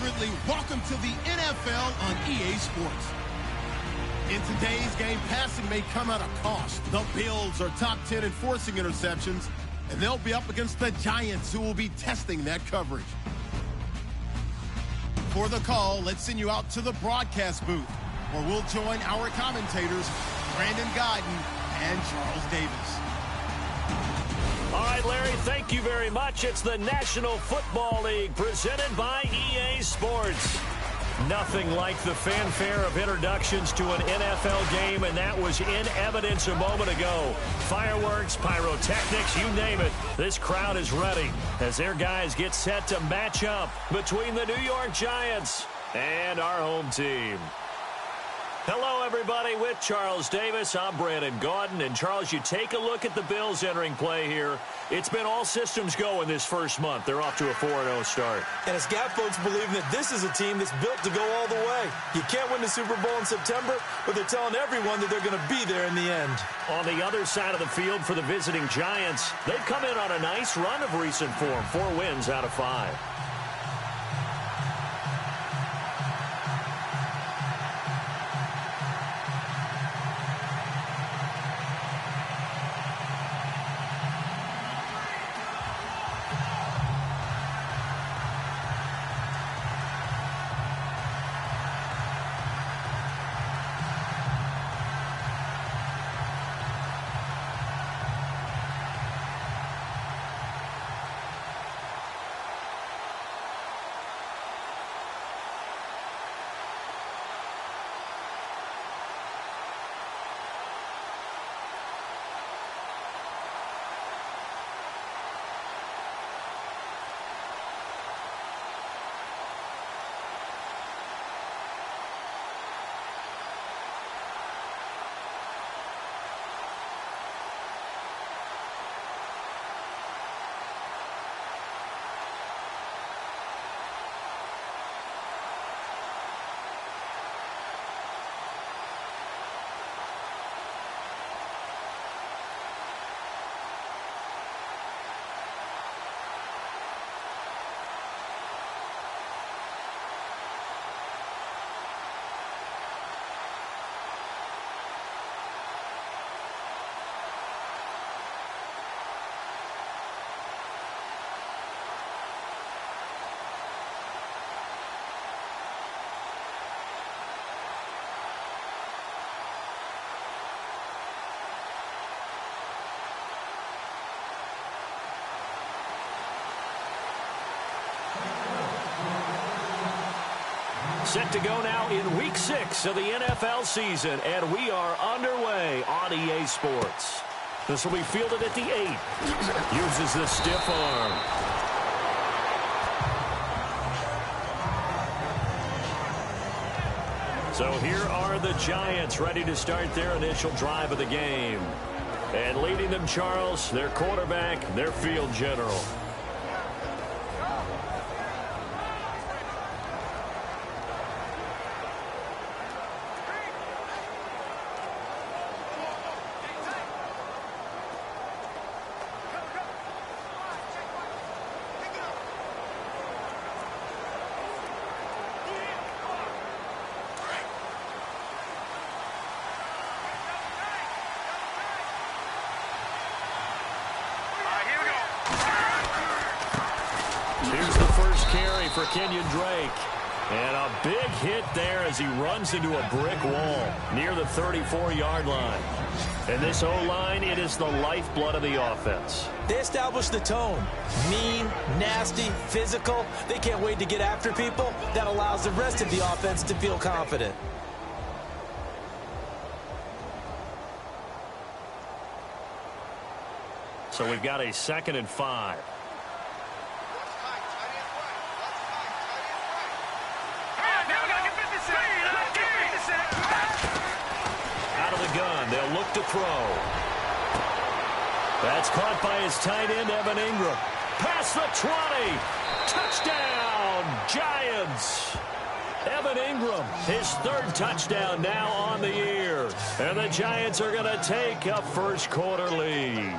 Ridley. Welcome to the NFL on EA Sports. In today's game, passing may come at a cost. The Bills are top 10 in forcing interceptions, and they'll be up against the Giants, who will be testing that coverage. For the call, let's send you out to the broadcast booth, where we'll join our commentators, Brandon Guyton and Charles Davis. All right, Larry, thank you very much. It's the National Football League presented by EA Sports. Nothing like the fanfare of introductions to an NFL game, and that was in evidence a moment ago. Fireworks, pyrotechnics, you name it. This crowd is ready as their guys get set to match up between the New York Giants and our home team. Hello, everybody. With Charles Davis, I'm Brandon Guyton. And, Charles, you take a look at the Bills entering play here. It's been all systems go in this first month. They're off to a 4-0 start. And it's got folks believing that this is a team that's built to go all the way. You can't win the Super Bowl in September, but they're telling everyone that they're going to be there in the end. On the other side of the field for the visiting Giants, they've come in on a nice run of recent form. 4 wins out of 5. Set to go now in Week 6 of the NFL season, and we are underway on EA Sports. This will be fielded at the 8. Uses the stiff arm. So here are the Giants ready to start their initial drive of the game. And leading them, Charles, their quarterback, their field general. For Kenyon Drake. And a big hit there as he runs into a brick wall near the 34-yard line. And this O-line, it is the lifeblood of the offense. They established the tone. Mean, nasty, physical. They can't wait to get after people. That allows the rest of the offense to feel confident. So we've got a 2nd and 5. They'll look to throw. That's caught by his tight end, Evan Ingram. Past the 20. Touchdown, Giants. Evan Ingram, his 3rd touchdown now on the year. And the Giants are going to take a first-quarter lead.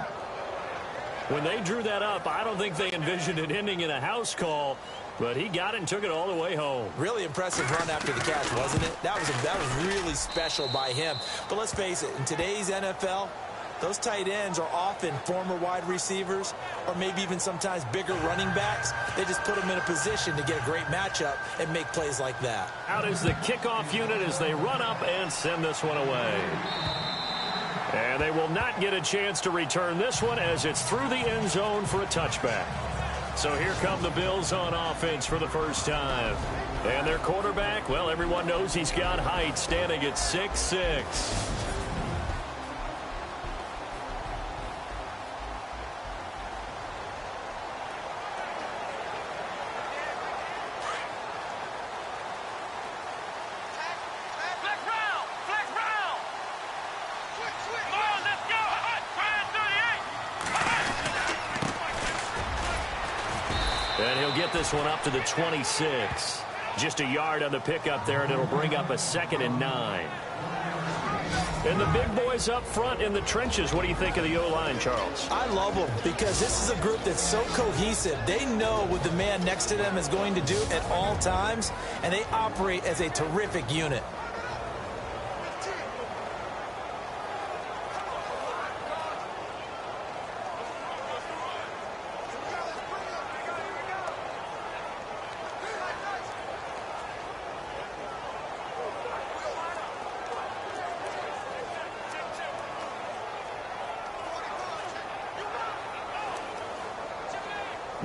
When they drew that up, I don't think they envisioned it ending in a house call. But he got it and took it all the way home. Really impressive run after the catch, wasn't it? That was really special by him. But let's face it, in today's NFL, those tight ends are often former wide receivers or maybe even sometimes bigger running backs. They just put them in a position to get a great matchup and make plays like that. Out is the kickoff unit as they run up and send this one away. And they will not get a chance to return this one as it's through the end zone for a touchback. So here come the Bills on offense for the first time. And their quarterback, well, everyone knows he's got height, standing at 6'6". And he'll get this one up to the 26. Just a yard on the pickup there, and it'll bring up a 2nd and 9. And the big boys up front in the trenches. What do you think of the O-line, Charles? I love them because this is a group that's so cohesive. They know what the man next to them is going to do at all times, and they operate as a terrific unit.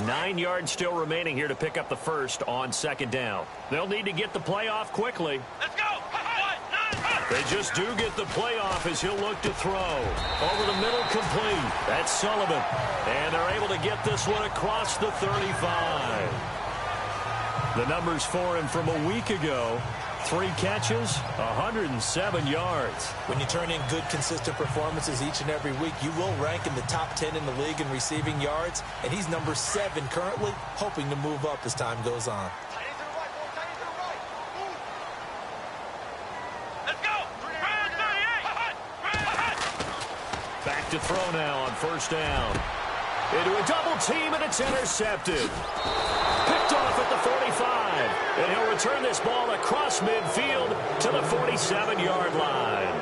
Nine yards still remaining here to pick up the first on 2nd down. They'll need to get the play off quickly. Let's go! They just do get the play off as he'll look to throw. Over the middle, complete. That's Sullivan. And they're able to get this one across the 35. The numbers for him from a week ago. 3 catches, 107 yards. When you turn in good, consistent performances each and every week, you will rank in the top 10 in the league in receiving yards, and he's number 7 currently, hoping to move up as time goes on. Let's go! Back to throw now on 1st down. Into a double team, and it's intercepted. Picked off at the 45. And he'll return this ball across midfield to the 47-yard line.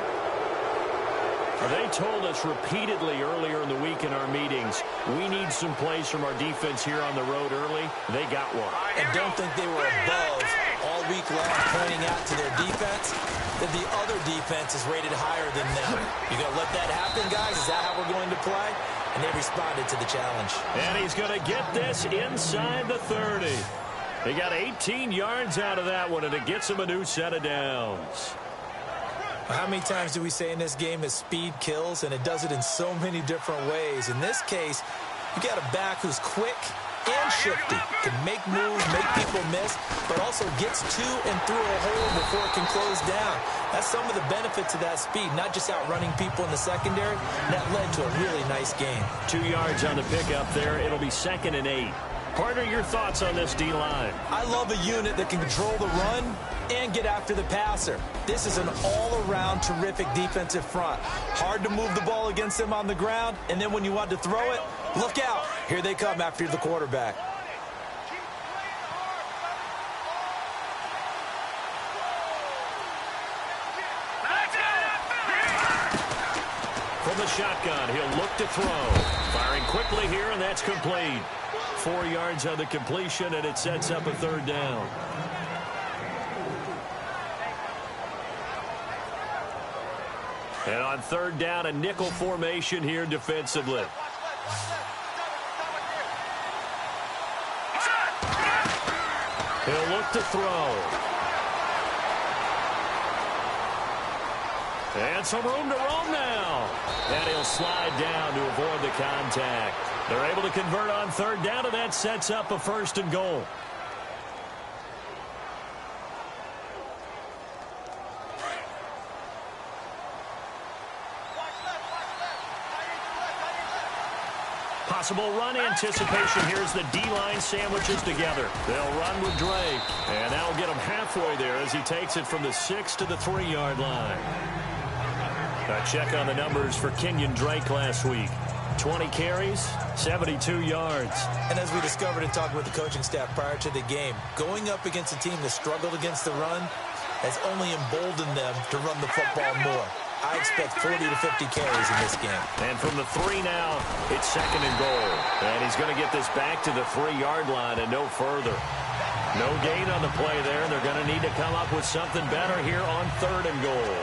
They told us repeatedly earlier in the week in our meetings, we need some plays from our defense here on the road early. They got one. And don't think they were above all week long pointing out to their defense that the other defense is rated higher than them. You going to let that happen, guys? Is that how we're going to play? And they responded to the challenge. And he's going to get this inside the 30. He got 18 yards out of that one, and it gets him a new set of downs. How many times do we say in this game that speed kills, and it does it in so many different ways? In this case, you got a back who's quick and shifty, can make moves, make people miss, but also gets to and through a hole before it can close down. That's some of the benefits of that speed, not just outrunning people in the secondary. That led to a really nice game. 2 yards on the pickup there. It'll be 2nd and 8. Partner, your thoughts on this D-line? I love a unit that can control the run and get after the passer. This is an all-around terrific defensive front. Hard to move the ball against them on the ground, and then when you want to throw it, look out. Here they come after the quarterback. From the shotgun, he'll look to throw. Firing quickly here, and that's complete. 4 yards on the completion, and it sets up a 3rd down. And on 3rd down, a nickel formation here defensively. He'll look to throw. And some room to roam now. And he'll slide down to avoid the contact. They're able to convert on 3rd down, and that sets up a 1st and goal. Possible run anticipation. Here's the D-line sandwiches together. They'll run with Drake, and that'll get him halfway there as he takes it from the 6 to the 3-yard line. A check on the numbers for Kenyon Drake last week. 20 carries, 72 yards. And as we discovered in talking with the coaching staff prior to the game, going up against a team that struggled against the run has only emboldened them to run the football more. I expect 40 to 50 carries in this game. And from the 3 now, it's 2nd and goal. And he's going to get this back to the 3-yard line and no further. No gain on the play there. They're going to need to come up with something better here on 3rd and goal.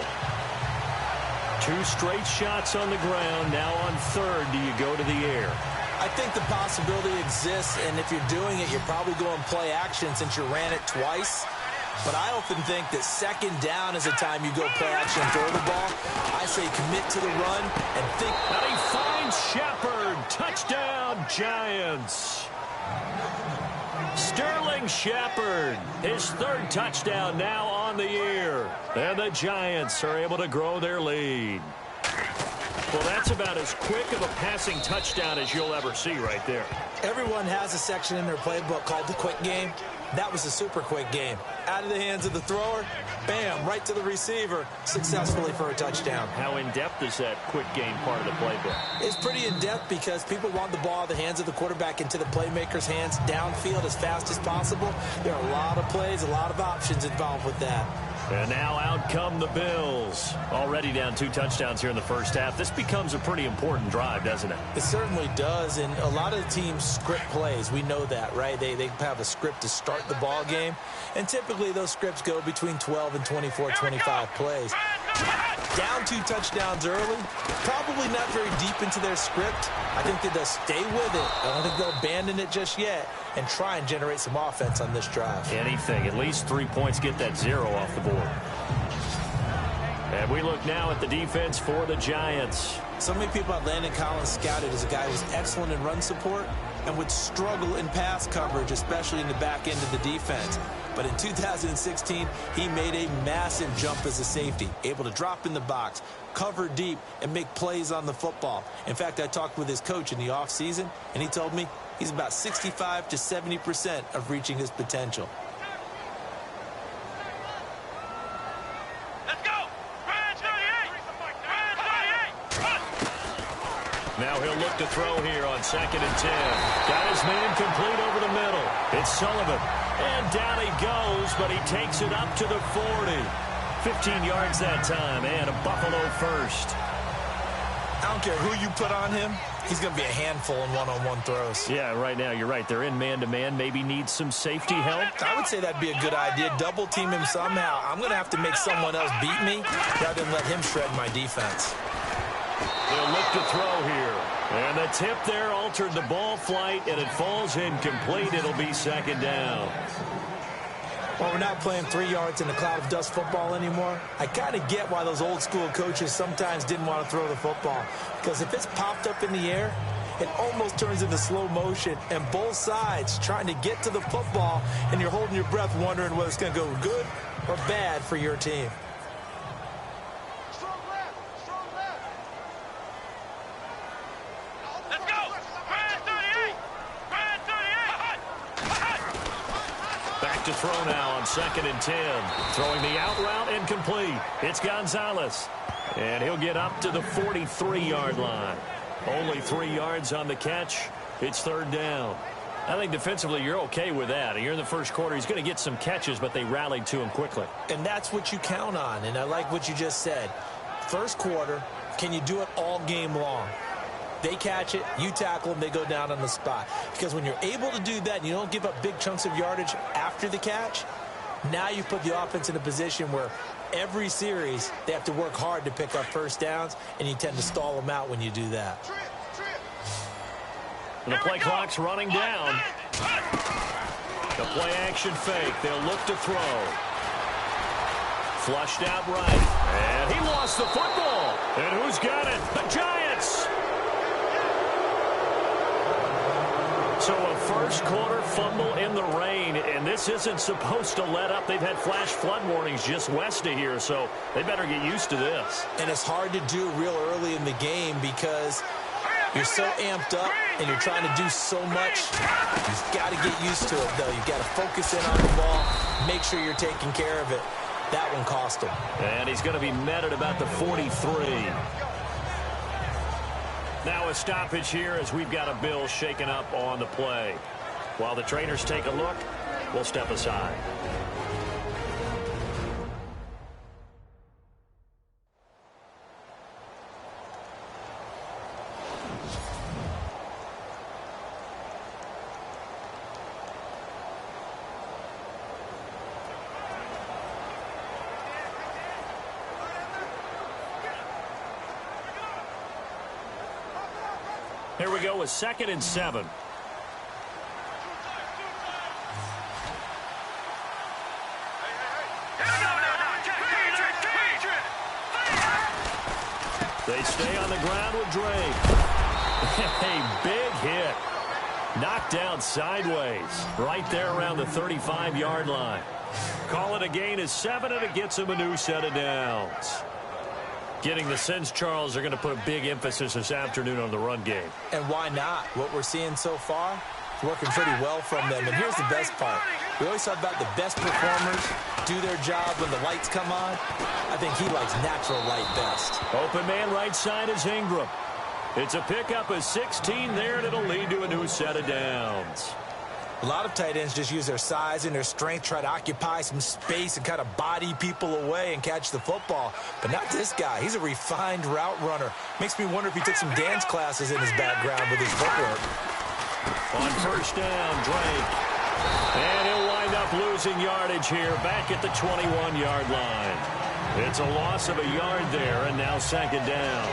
2 straight shots on the ground. Now on 3rd, do you go to the air? I think the possibility exists, and if you're doing it, you're probably going play action since you ran it twice. But I often think that 2nd down is the time you go play action and throw the ball. I say commit to the run and think. And he finds Shepard. Touchdown, Giants. Sterling Shepard, his 3rd touchdown now on the year. And the Giants are able to grow their lead. Well, that's about as quick of a passing touchdown as you'll ever see right there. Everyone has a section in their playbook called the quick game. That was a super quick game. Out of the hands of the thrower, bam, right to the receiver, successfully for a touchdown. How in-depth is that quick game part of the playbook? It's pretty in-depth because people want the ball out of the hands of the quarterback into the playmaker's hands downfield as fast as possible. There are a lot of plays, a lot of options involved with that. And now out come the Bills. Already down 2 touchdowns here in the first half. This becomes a pretty important drive, doesn't it? It certainly does, and a lot of the teams script plays. We know that, right? They have a script to start the ball game, and typically those scripts go between 12 and 24, 25 plays. Down 2 touchdowns early, probably not very deep into their script. I think that they'll stay with it. I don't think they'll abandon it just yet and try and generate some offense on this drive. Anything. At least 3 points, get that 0 off the board. And we look now at the defense for the Giants. So many people have Landon Collins scouted as a guy who's excellent in run support and would struggle in pass coverage, especially in the back end of the defense. But in 2016, he made a massive jump as a safety, able to drop in the box, cover deep, and make plays on the football. In fact, I talked with his coach in the offseason, and he told me he's about 65 to 70% of reaching his potential. Now he'll look to throw here on 2nd and 10. Got his man complete over the middle. It's Sullivan. And down he goes, but he takes it up to the 40. 15 yards that time, and a Buffalo first. I don't care who you put on him. He's going to be a handful in one-on-one throws. Yeah, right now, you're right. They're in man-to-man. Maybe need some safety help. I would say that'd be a good idea. Double team him somehow. I'm going to have to make someone else beat me rather than let him shred my defense. They'll look to throw here. And the tip there altered the ball flight, and it falls incomplete. It'll be 2nd down. Well, we're not playing 3 yards in a cloud of dust football anymore. I kind of get why those old-school coaches sometimes didn't want to throw the football. Because if it's popped up in the air, it almost turns into slow motion, and both sides trying to get to the football, and you're holding your breath wondering whether it's going to go good or bad for your team. To throw now on 2nd and 10. Throwing the out route incomplete. It's Gonzalez. And he'll get up to the 43-yard line. Only 3 yards on the catch. It's 3rd down. I think defensively you're okay with that. You're in the first quarter. He's going to get some catches, but they rallied to him quickly. And that's what you count on. And I like what you just said. First quarter, can you do it all game long? They catch it, you tackle them, they go down on the spot. Because when you're able to do that and you don't give up big chunks of yardage after the catch, now you put the offense in a position where every series they have to work hard to pick up first downs, and you tend to stall them out when you do that. The play clock's running down. The play action fake. They'll look to throw. Flushed out right. And he lost the football. And who's got it? The Giants. So a first quarter fumble in the rain, and this isn't supposed to let up. They've had flash flood warnings just west of here, so they better get used to this. And it's hard to do real early in the game because you're so amped up and you're trying to do so much. You've got to get used to it, though. You've got to focus in on the ball, make sure you're taking care of it. That one cost him. And he's going to be met at about the 43. Now a stoppage here as we've got a Bill shaken up on the play. While the trainers take a look, we'll step aside. Here we go with 2nd and 7. They stay on the ground with Drake. A big hit. Knocked down sideways. Right there around the 35-yard line. Call it a gain of 7, and it gets him a new set of downs. Getting the sense, Charles, they're going to put a big emphasis this afternoon on the run game. And why not? What we're seeing so far is working pretty well from them. And here's the best part. We always talk about the best performers do their job when the lights come on. I think he likes natural light best. Open man right side is Ingram. It's a pickup of 16 there, and it'll lead to a new set of downs. A lot of tight ends just use their size and their strength, try to occupy some space and kind of body people away and catch the football. But not this guy. He's a refined route runner. Makes me wonder if he took some dance classes in his background with his footwork. On 1st down, Drake. And he'll wind up losing yardage here back at the 21-yard line. It's a loss of a yard there, and now 2nd down.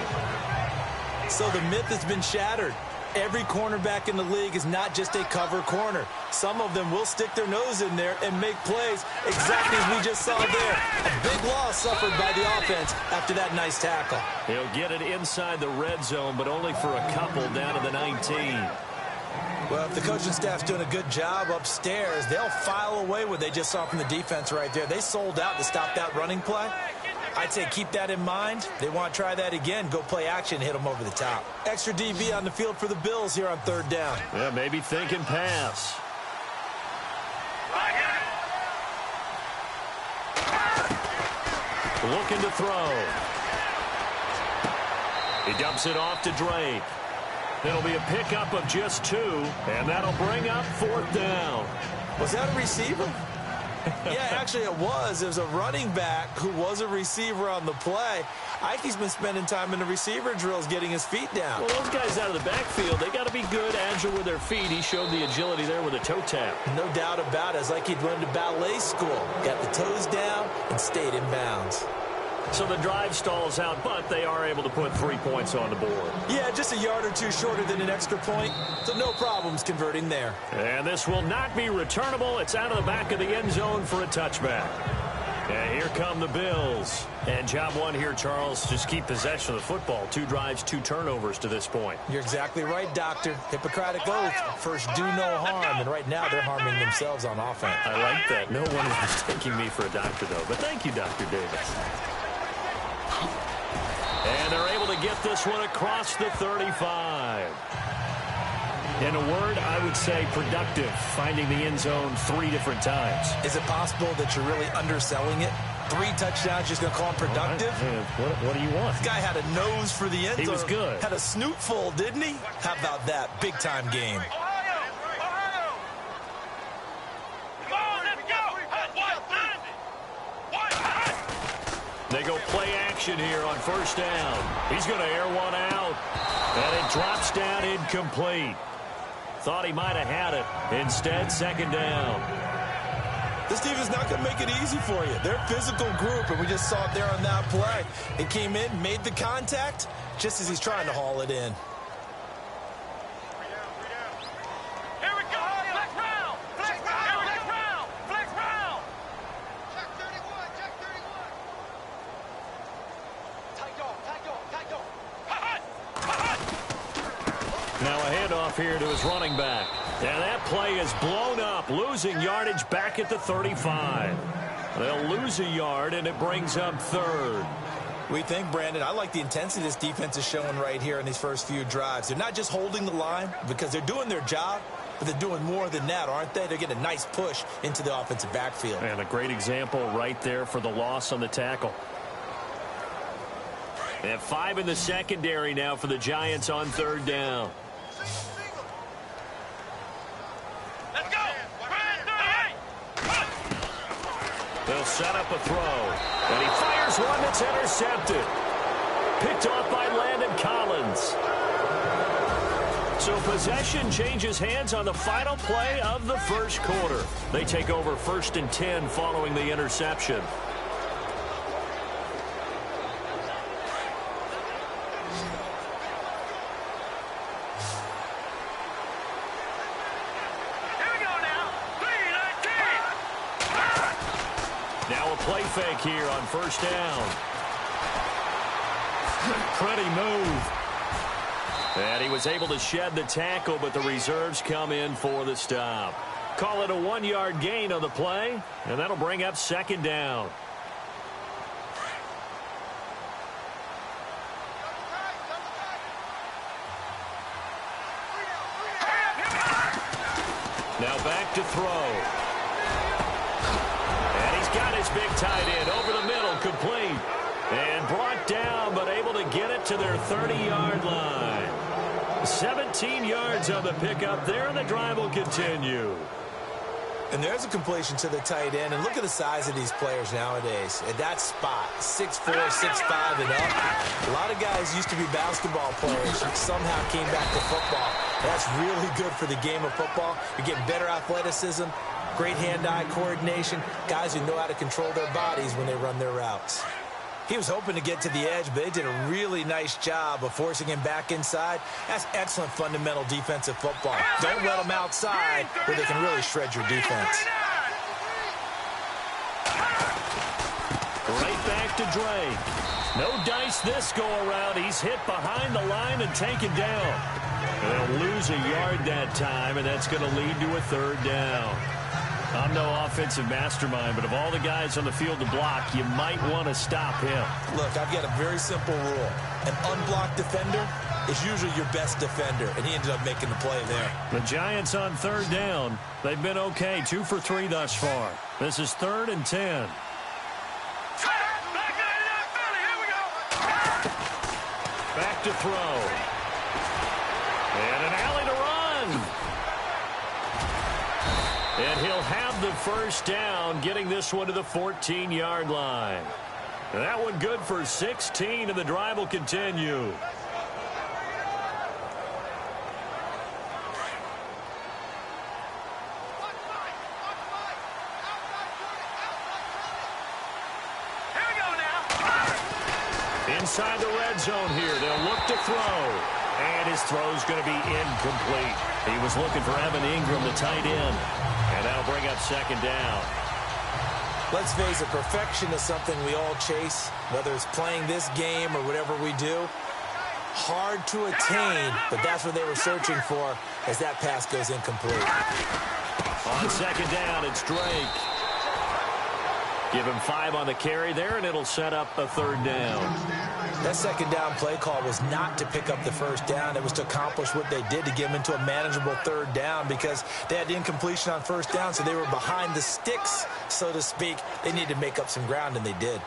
So the myth has been shattered. Every cornerback in the league is not just a cover corner. Some of them will stick their nose in there and make plays exactly as we just saw there. A big loss suffered by the offense after that nice tackle. He'll get it inside the red zone, but only for a couple down to the 19. Well, if the coaching staff's doing a good job upstairs, they'll file away what they just saw from the defense right there. They sold out to stop that running play. I'd say keep that in mind. They want to try that again. Go play action, hit them over the top. Extra DB on the field for the Bills here on 3rd down. Yeah, maybe thinking pass. Looking to throw. He dumps it off to Drake. It'll be a pickup of just 2, and that'll bring up 4th down. Was that a receiver? Yeah, actually it was. It was a running back who was a receiver on the play. I think he's been spending time in the receiver drills getting his feet down. Well, those guys out of the backfield, they got to be good, agile with their feet. He showed the agility there with a toe tap. No doubt about it. It's like he'd run to ballet school. Got the toes down and stayed in bounds. So the drive stalls out, but they are able to put 3 points on the board. Yeah, just a yard or 2 shorter than an extra point, so no problems converting there. And this will not be returnable. It's out of the back of the end zone for a touchback. And here come the Bills. And job 1 here, Charles, just keep possession of the football. 2 drives, 2 turnovers to this point. You're exactly right, Doctor. Hippocratic oath. First, do no harm. And right now, they're harming themselves on offense. I like that. No one is mistaking me for a doctor, though. But thank you, Dr. Davis. And they're able to get this one across the 35. In a word, I would say productive, finding the end zone 3 different times. Is it possible that you're really underselling it? 3 touchdowns, just going to call him productive? What do you want? This guy had a nose for the end zone. He was good. Had a snoot full, didn't he? How about that? Big-time game. They go play action here on 1st down. He's going to air one out. And it drops down incomplete. Thought he might have had it. Instead, 2nd down. This team is not going to make it easy for you. They're a physical group, and we just saw it there on that play. It came in, made the contact, just as he's trying to haul it in. Now a handoff here to his running back. And that play is blown up, losing yardage back at the 35. They'll lose a yard, and it brings up 3rd. We think, Brandon, I like the intensity this defense is showing right here in these first few drives. They're not just holding the line because they're doing their job, but they're doing more than that, aren't they? They're getting a nice push into the offensive backfield. And a great example right there for the loss on the tackle. They have 5 in the secondary now for the Giants on 3rd down. Let's go! They'll set up a throw. And he fires one that's intercepted. Picked off by Landon Collins. So possession changes hands on the final play of the first quarter. They take over 1st and 10 following the interception. Now a play fake here on 1st down. Pretty move. And he was able to shed the tackle, but the reserves come in for the stop. Call it a 1-yard gain on the play, and that'll bring up 2nd down. Now back to throw. And he's got his big tight end over the middle, complete. And brought down, but able to get it to their 30-yard line. 17 yards on the pickup there, and the drive will continue. And there's a completion to the tight end. And look at the size of these players nowadays. At that spot, 6'4", 6'5", and up. A lot of guys used to be basketball players who somehow came back to football. That's really good for the game of football. You're getting better athleticism, great hand-eye coordination, guys who know how to control their bodies when they run their routes. He was hoping to get to the edge, but they did a really nice job of forcing him back inside. That's excellent fundamental defensive football. Don't let them outside where they can really shred your defense. Right back to Drake. No dice this go-around. He's hit behind the line and taken down. They'll lose a yard that time, and that's going to lead to a 3rd down. I'm no offensive mastermind, but of all the guys on the field to block, you might want to stop him. Look, I've got a very simple rule. An unblocked defender is usually your best defender, and he ended up making the play there. The Giants on 3rd down. They've been okay, 2 for 3 thus far. This is 3rd and 10. Back to throw. And an alley to run. And he'll have the 1st down, getting this one to the 14-yard line. And that one good for 16, and the drive will continue. Inside the red zone here, they'll look to throw. And his throw's going to be incomplete. He was looking for Evan Ingram, the tight end. And that'll bring up 2nd down. Let's face it, perfection is something we all chase, whether it's playing this game or whatever we do. Hard to attain, but that's what they were searching for as that pass goes incomplete. On 2nd down, it's Drake. Give him 5 on the carry there, and it'll set up a 3rd down. That 2nd down play call was not to pick up the 1st down. It was to accomplish what they did, to get them into a manageable 3rd down, because they had incompletion on 1st down, so they were behind the sticks, so to speak. They needed to make up some ground, and they did.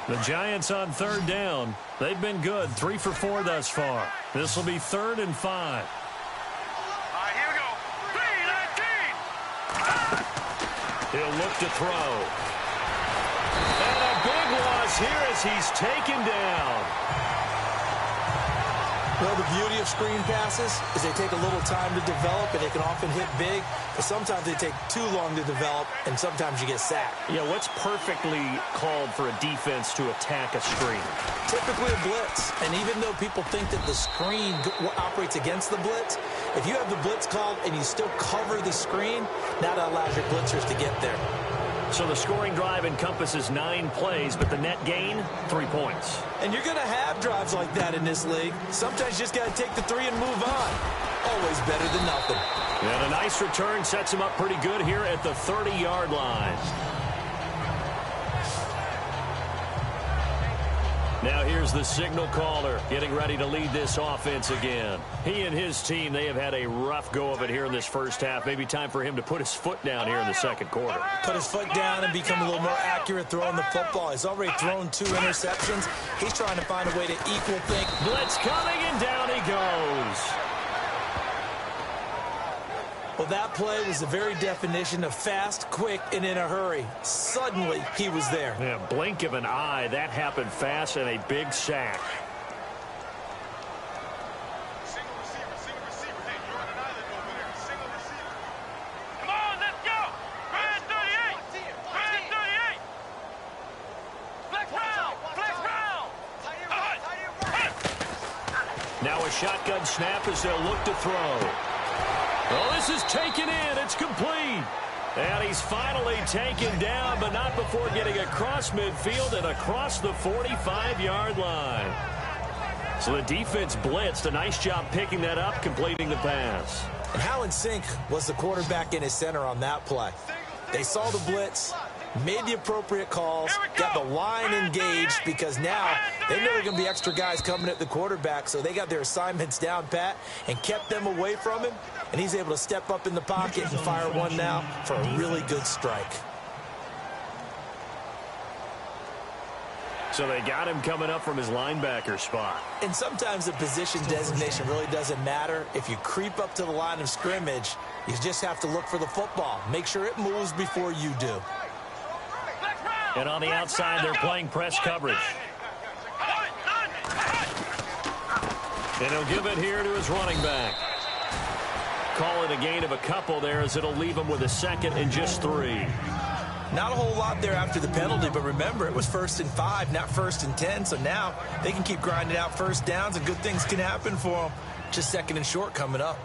The Giants on 3rd down. They've been good, 3 for 4 thus far. This will be 3rd and 5. Here we go. 3-19. He'll look to throw. And a big loss here as he's taken down. Well, the beauty of screen passes is they take a little time to develop, and they can often hit big, but sometimes they take too long to develop, and sometimes you get sacked. Yeah, what's perfectly called for a defense to attack a screen? Typically a blitz, and even though people think that the screen operates against the blitz, if you have the blitz called and you still cover the screen, now that allows your blitzers to get there. So the scoring drive encompasses 9 plays, but the net gain, 3 points. And you're going to have drives like that in this league. Sometimes you just got to take the 3 and move on. Always better than nothing. And a nice return sets him up pretty good here at the 30-yard line. Now here's the signal caller getting ready to lead this offense again. He and his team, they have had a rough go of it here in this first half. Maybe time for him to put his foot down here in the second quarter. Put his foot down and become a little more accurate throwing the football. He's already thrown 2 interceptions. He's trying to find a way to equal things. Blitz coming, and down he goes. Well, that play was the very definition of fast, quick, and in a hurry. Suddenly, he was there. Yeah, blink of an eye. That happened fast and a big sack. Single receiver. Hey, you're on an island over there. Single receiver. Come on, let's go. Brand 38. Brand 38. Flex round. Now a shotgun snap as they'll look to throw. Oh, this is taken in. It's complete. And he's finally taken down, but not before getting across midfield and across the 45-yard line. So the defense blitzed. A nice job picking that up, completing the pass. And how in sync was the quarterback in his center on that play? They saw the blitz, made the appropriate calls, got the line engaged, because now they know there are going to be extra guys coming at the quarterback, so they got their assignments down pat and kept them away from him, and he's able to step up in the pocket and fire one now for a really good strike. So they got him coming up from his linebacker spot. And sometimes the position designation really doesn't matter. If you creep up to the line of scrimmage, you just have to look for the football. Make sure it moves before you do. And on the outside, they're playing press coverage. And he'll give it here to his running back. Call it a gain of a couple there, as it'll leave him with a second and just 3. Not a whole lot there after the penalty, but remember, it was 1st and 5, not 1st and 10, so now they can keep grinding out first downs and good things can happen for them. Just 2nd and short coming up.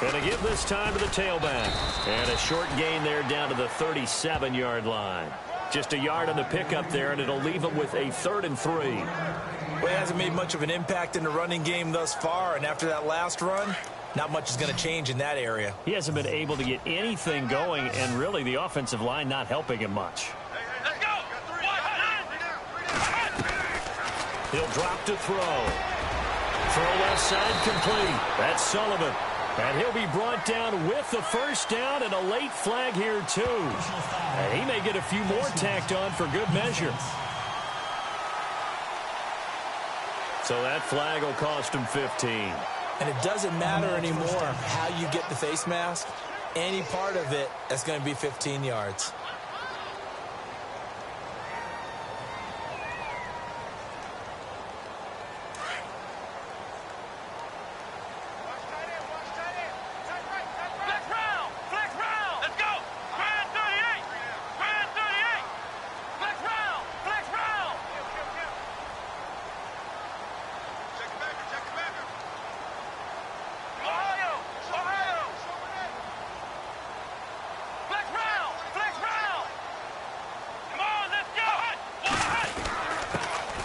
And a give this time to the tailback. And a short gain there down to the 37-yard line. Just a yard on the pickup there, and it'll leave him with a 3rd and 3. Well, he hasn't made much of an impact in the running game thus far, and after that last run, not much is going to change in that area. He hasn't been able to get anything going, and really the offensive line not helping him much. Let's go. He'll drop to throw. Throw left side complete. That's Sullivan. And he'll be brought down with the first down, and a late flag here, too. And he may get a few more tacked on for good measure. So that flag will cost him 15. And it doesn't matter anymore how you get the face mask. Any part of it, that's going to be 15 yards.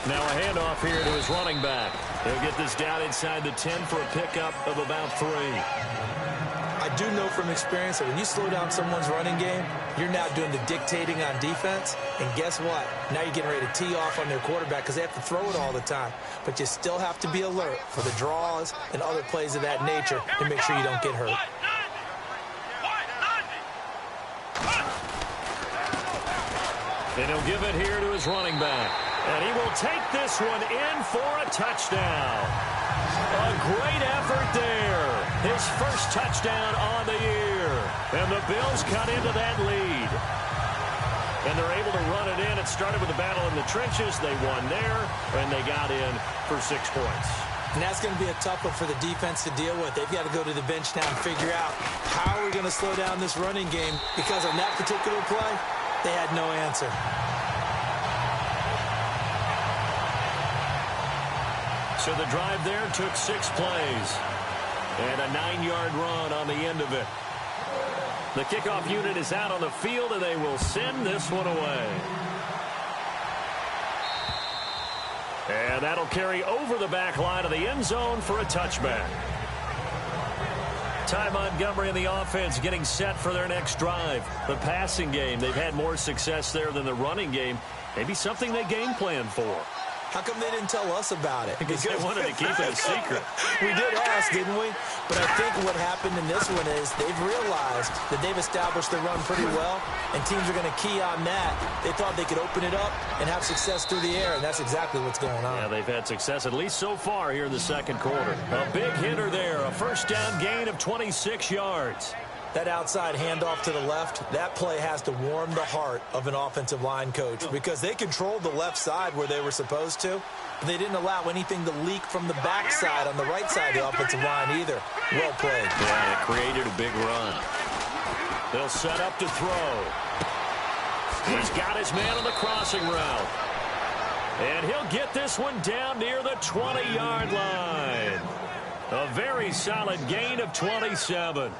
Now a handoff here to his running back. He'll get this down inside the 10 for a pickup of about 3. I do know from experience that when you slow down someone's running game, you're now doing the dictating on defense. And guess what? Now you're getting ready to tee off on their quarterback because they have to throw it all the time. But you still have to be alert for the draws and other plays of that nature to make sure you don't get hurt. And he'll give it here to his running back. And he will take this one in for a touchdown. A great effort there. His first touchdown on the year. And the Bills cut into that lead. And they're able to run it in. It started with a battle in the trenches. They won there, and they got in for 6 points. And that's going to be a tough one for the defense to deal with. They've got to go to the bench now and figure out how are we going to slow down this running game, because on that particular play, they had no answer. So the drive there took 6 plays. And a 9-yard run on the end of it. The kickoff unit is out on the field, and they will send this one away. And that'll carry over the back line of the end zone for a touchback. Ty Montgomery and the offense getting set for their next drive. The passing game, they've had more success there than the running game. Maybe something they game plan for. How come they didn't tell us about it? Because they wanted to keep it a secret. We did ask, didn't we? But I think what happened in this one is they've realized that they've established the run pretty well, and teams are going to key on that. They thought they could open it up and have success through the air, and that's exactly what's going on. Yeah, they've had success, at least so far here in the second quarter. A big hitter there, a first down gain of 26 yards. That outside handoff to the left, that play has to warm the heart of an offensive line coach because they controlled the left side where they were supposed to, but they didn't allow anything to leak from the backside on the right side of the offensive line either. Well played. Yeah, it created a big run. They'll set up to throw. He's got his man on the crossing route. And he'll get this one down near the 20-yard line. A very solid gain of 27.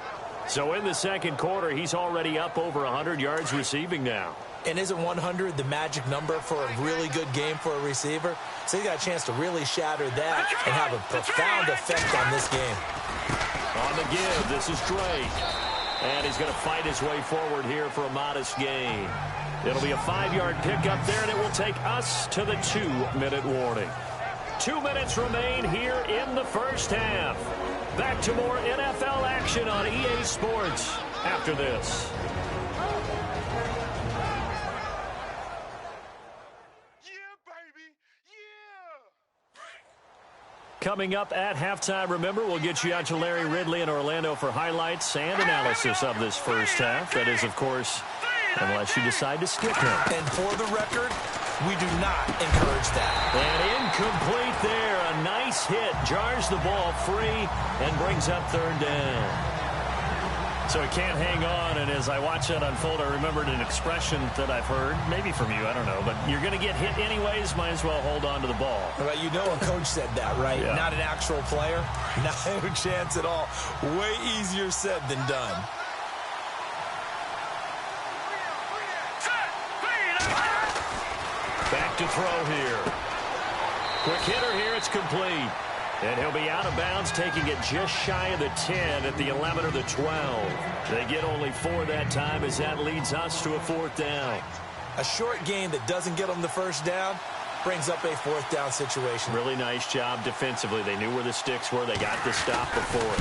So in the second quarter, he's already up over 100 yards receiving now. And isn't 100 the magic number for a really good game for a receiver? So he got a chance to really shatter that and have a profound effect on this game. On the give, this is Drake. And he's going to fight his way forward here for a modest gain. It'll be a 5-yard pickup there, and it will take us to the 2-minute warning. 2 minutes remain here in the first half. Back to more NFL action on EA Sports after this. Yeah, baby. Yeah. Coming up at halftime, remember, we'll get you out to Larry Ridley in Orlando for highlights and analysis of this first half. That is, of course, unless you decide to skip him. And for the record, we do not encourage that. And incomplete there. A nice hit. Jars the ball free and brings up third down. So he can't hang on. And as I watch that unfold, I remembered an expression that I've heard, maybe from you, I don't know. But you're going to get hit anyways, might as well hold on to the ball. Well, you know a coach said that, right? Yeah. Not an actual player. No chance at all. Way easier said than done. Back to throw here. Quick hitter here, it's complete. And he'll be out of bounds, taking it just shy of the 10 at the 11 or the 12. They get only 4 that time as that leads us to a 4th down. A short game that doesn't get them the first down brings up a 4th down situation. Really nice job defensively. They knew where the sticks were. They got the stop before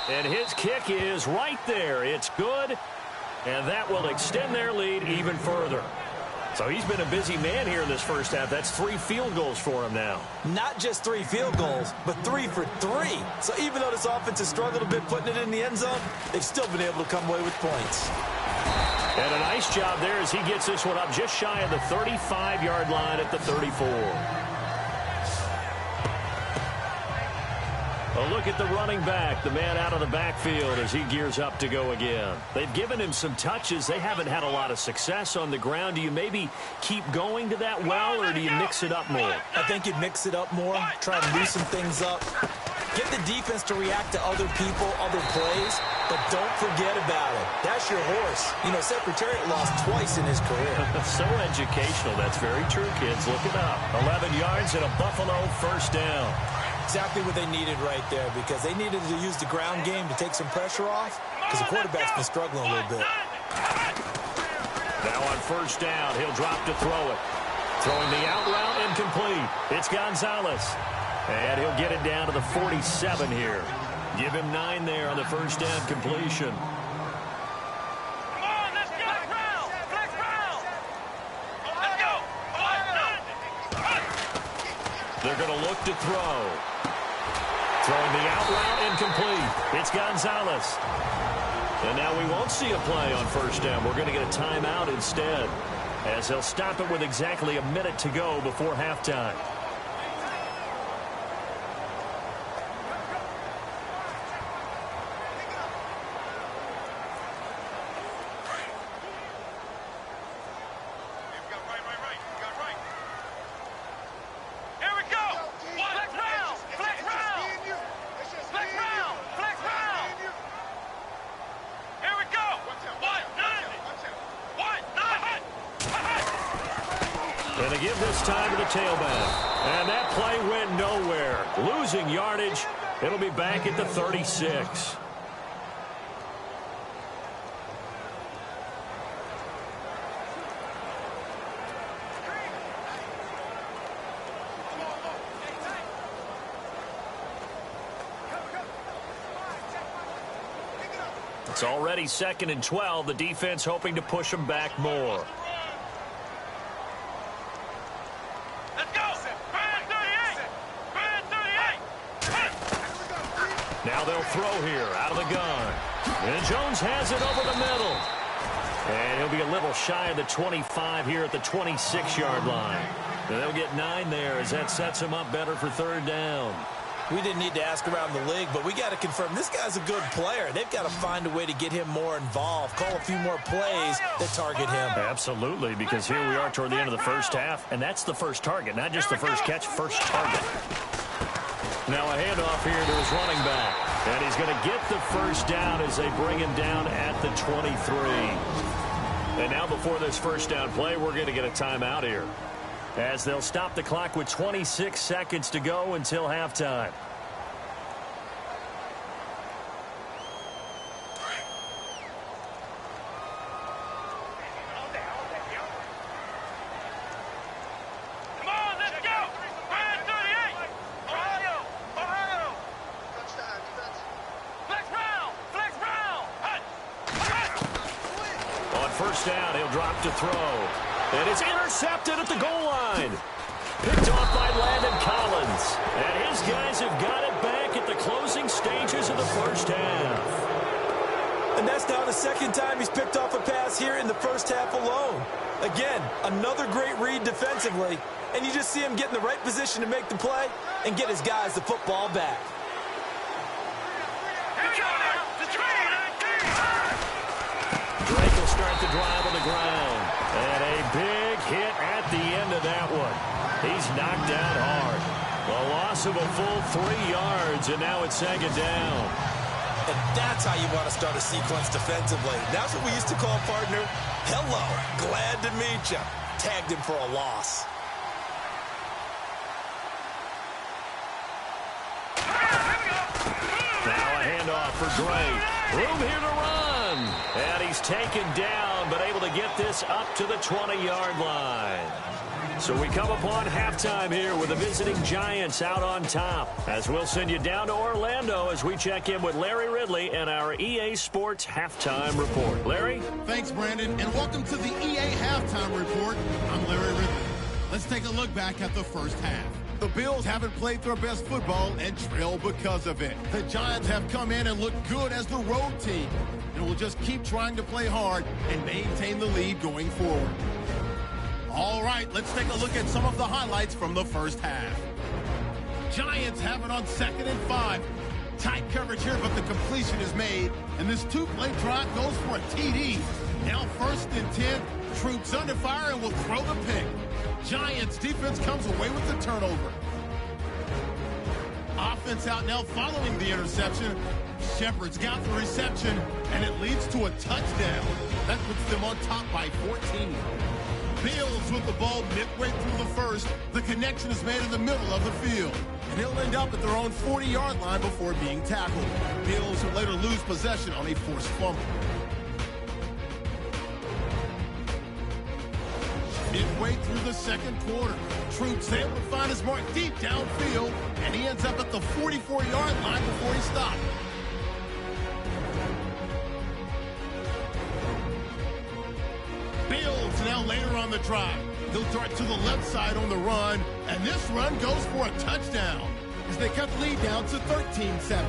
it. And his kick is right there. It's good, and that will extend their lead even further. So he's been a busy man here in this first half. That's 3 field goals for him now. Not just 3 field goals, but 3 for 3. So even though this offense has struggled a bit putting it in the end zone, they've still been able to come away with points. And a nice job there as he gets this one up just shy of the 35-yard line at the 34. A look at the running back, the man out of the backfield as he gears up to go again. They've given him some touches. They haven't had a lot of success on the ground. Do you maybe keep going to that well, or do you mix it up more? I think you mix it up more, try to loosen things up. Get the defense to react to other people, other plays, but don't forget about it. That's your horse. You know, Secretariat lost twice in his career. So educational. That's very true, kids. Look it up. 11 yards and a Buffalo first down. Exactly what they needed right there, because they needed to use the ground game to take some pressure off, because the quarterback's been struggling a little bit. Now on first down, he'll drop to throw it. Throwing the out route incomplete. It's Gonzalez. And he'll get it down to the 47 here. Give him 9 there on the first down completion. Come on, let's go. Flex round. Let's go. They're going to look to throw. Throwing the out route incomplete. It's Gonzalez. And now we won't see a play on first down. We're going to get a timeout instead, as they'll stop it with exactly a minute to go before halftime. give this time to the tailback. And that play went nowhere. Losing yardage. It'll be back at the 36. It's already 2nd and 12. The defense hoping to push them back more. Let's go. Brand 38. Brand 38. Now they'll throw here out of the gun. And Jones has it over the middle. And he'll be a little shy of the 25 here at the 26-yard line. And they'll get 9 there as that sets him up better for 3rd down. We didn't need to ask around the league, but we got to confirm this guy's a good player. They've got to find a way to get him more involved, call a few more plays that target him. Absolutely, because here we are toward the end of the first half, and that's the first target, not just the first catch, first target. Now a handoff here to his running back, and he's going to get the first down as they bring him down at the 23. And now before this first down play, we're going to get a timeout here, as they'll stop the clock with 26 seconds to go until halftime. Come on, let's go. Brand 38. Ohio. Ohio. Flex round. Flex round. On first down, he'll drop to throw. And it's intercepted at the goal line. Picked off by Landon Collins. And his guys have got it back at the closing stages of the first half. And that's now the 2nd time he's picked off a pass here in the first half alone. Again, another great read defensively. And you just see him get in the right position to make the play and get his guys the football back. Drake will start the drive on the ground. And a big hit at the end of that one. He's knocked down hard. A loss of a full 3 yards, and now it's 2nd down. And that's how you want to start a sequence defensively. That's what we used to call, partner, hello, glad to meet you. Tagged him for a loss. Now a handoff for Drake. Room here to run. And he's taken down, but able to get this up to the 20-yard line. So we come upon halftime here with the visiting Giants out on top. As we'll send you down to Orlando as we check in with Larry Ridley and our EA Sports Halftime Report. Larry? Thanks, Brandon, and welcome to the EA Halftime Report. I'm Larry Ridley. Let's take a look back at the first half. The Bills haven't played their best football and trail because of it. The Giants have come in and looked good as the road team, and will just keep trying to play hard and maintain the lead going forward. All right, let's take a look at some of the highlights from the first half. Giants have it on 2nd and 5. Tight coverage here, but the completion is made, and this 2-play drive goes for a TD. Now 1st and 10, Troops under fire and will throw the pick. Giants defense comes away with the turnover. Offense out now following the interception. Shepard's got the reception, and it leads to a touchdown. That puts them on top by 14. Bills with the ball midway through the first. The connection is made in the middle of the field, and he'll end up at their own 40-yard line before being tackled. Bills will later lose possession on a forced fumble. Midway through the second quarter, Troops able to find his mark deep downfield, and he ends up at the 44-yard line before he stopped. Bills now later on the drive. He'll dart to the left side on the run, and this run goes for a touchdown as they cut the lead down to 13-7.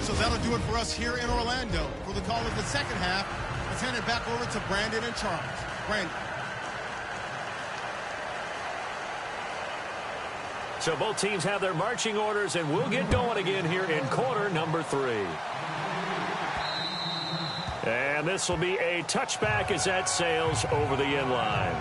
So that'll do it for us here in Orlando. For the call of the second half, let's hand it back over to Brandon and Charles. Brandon. So both teams have their marching orders, and we'll get going again here in quarter number 3. And this will be a touchback as that sails over the end line.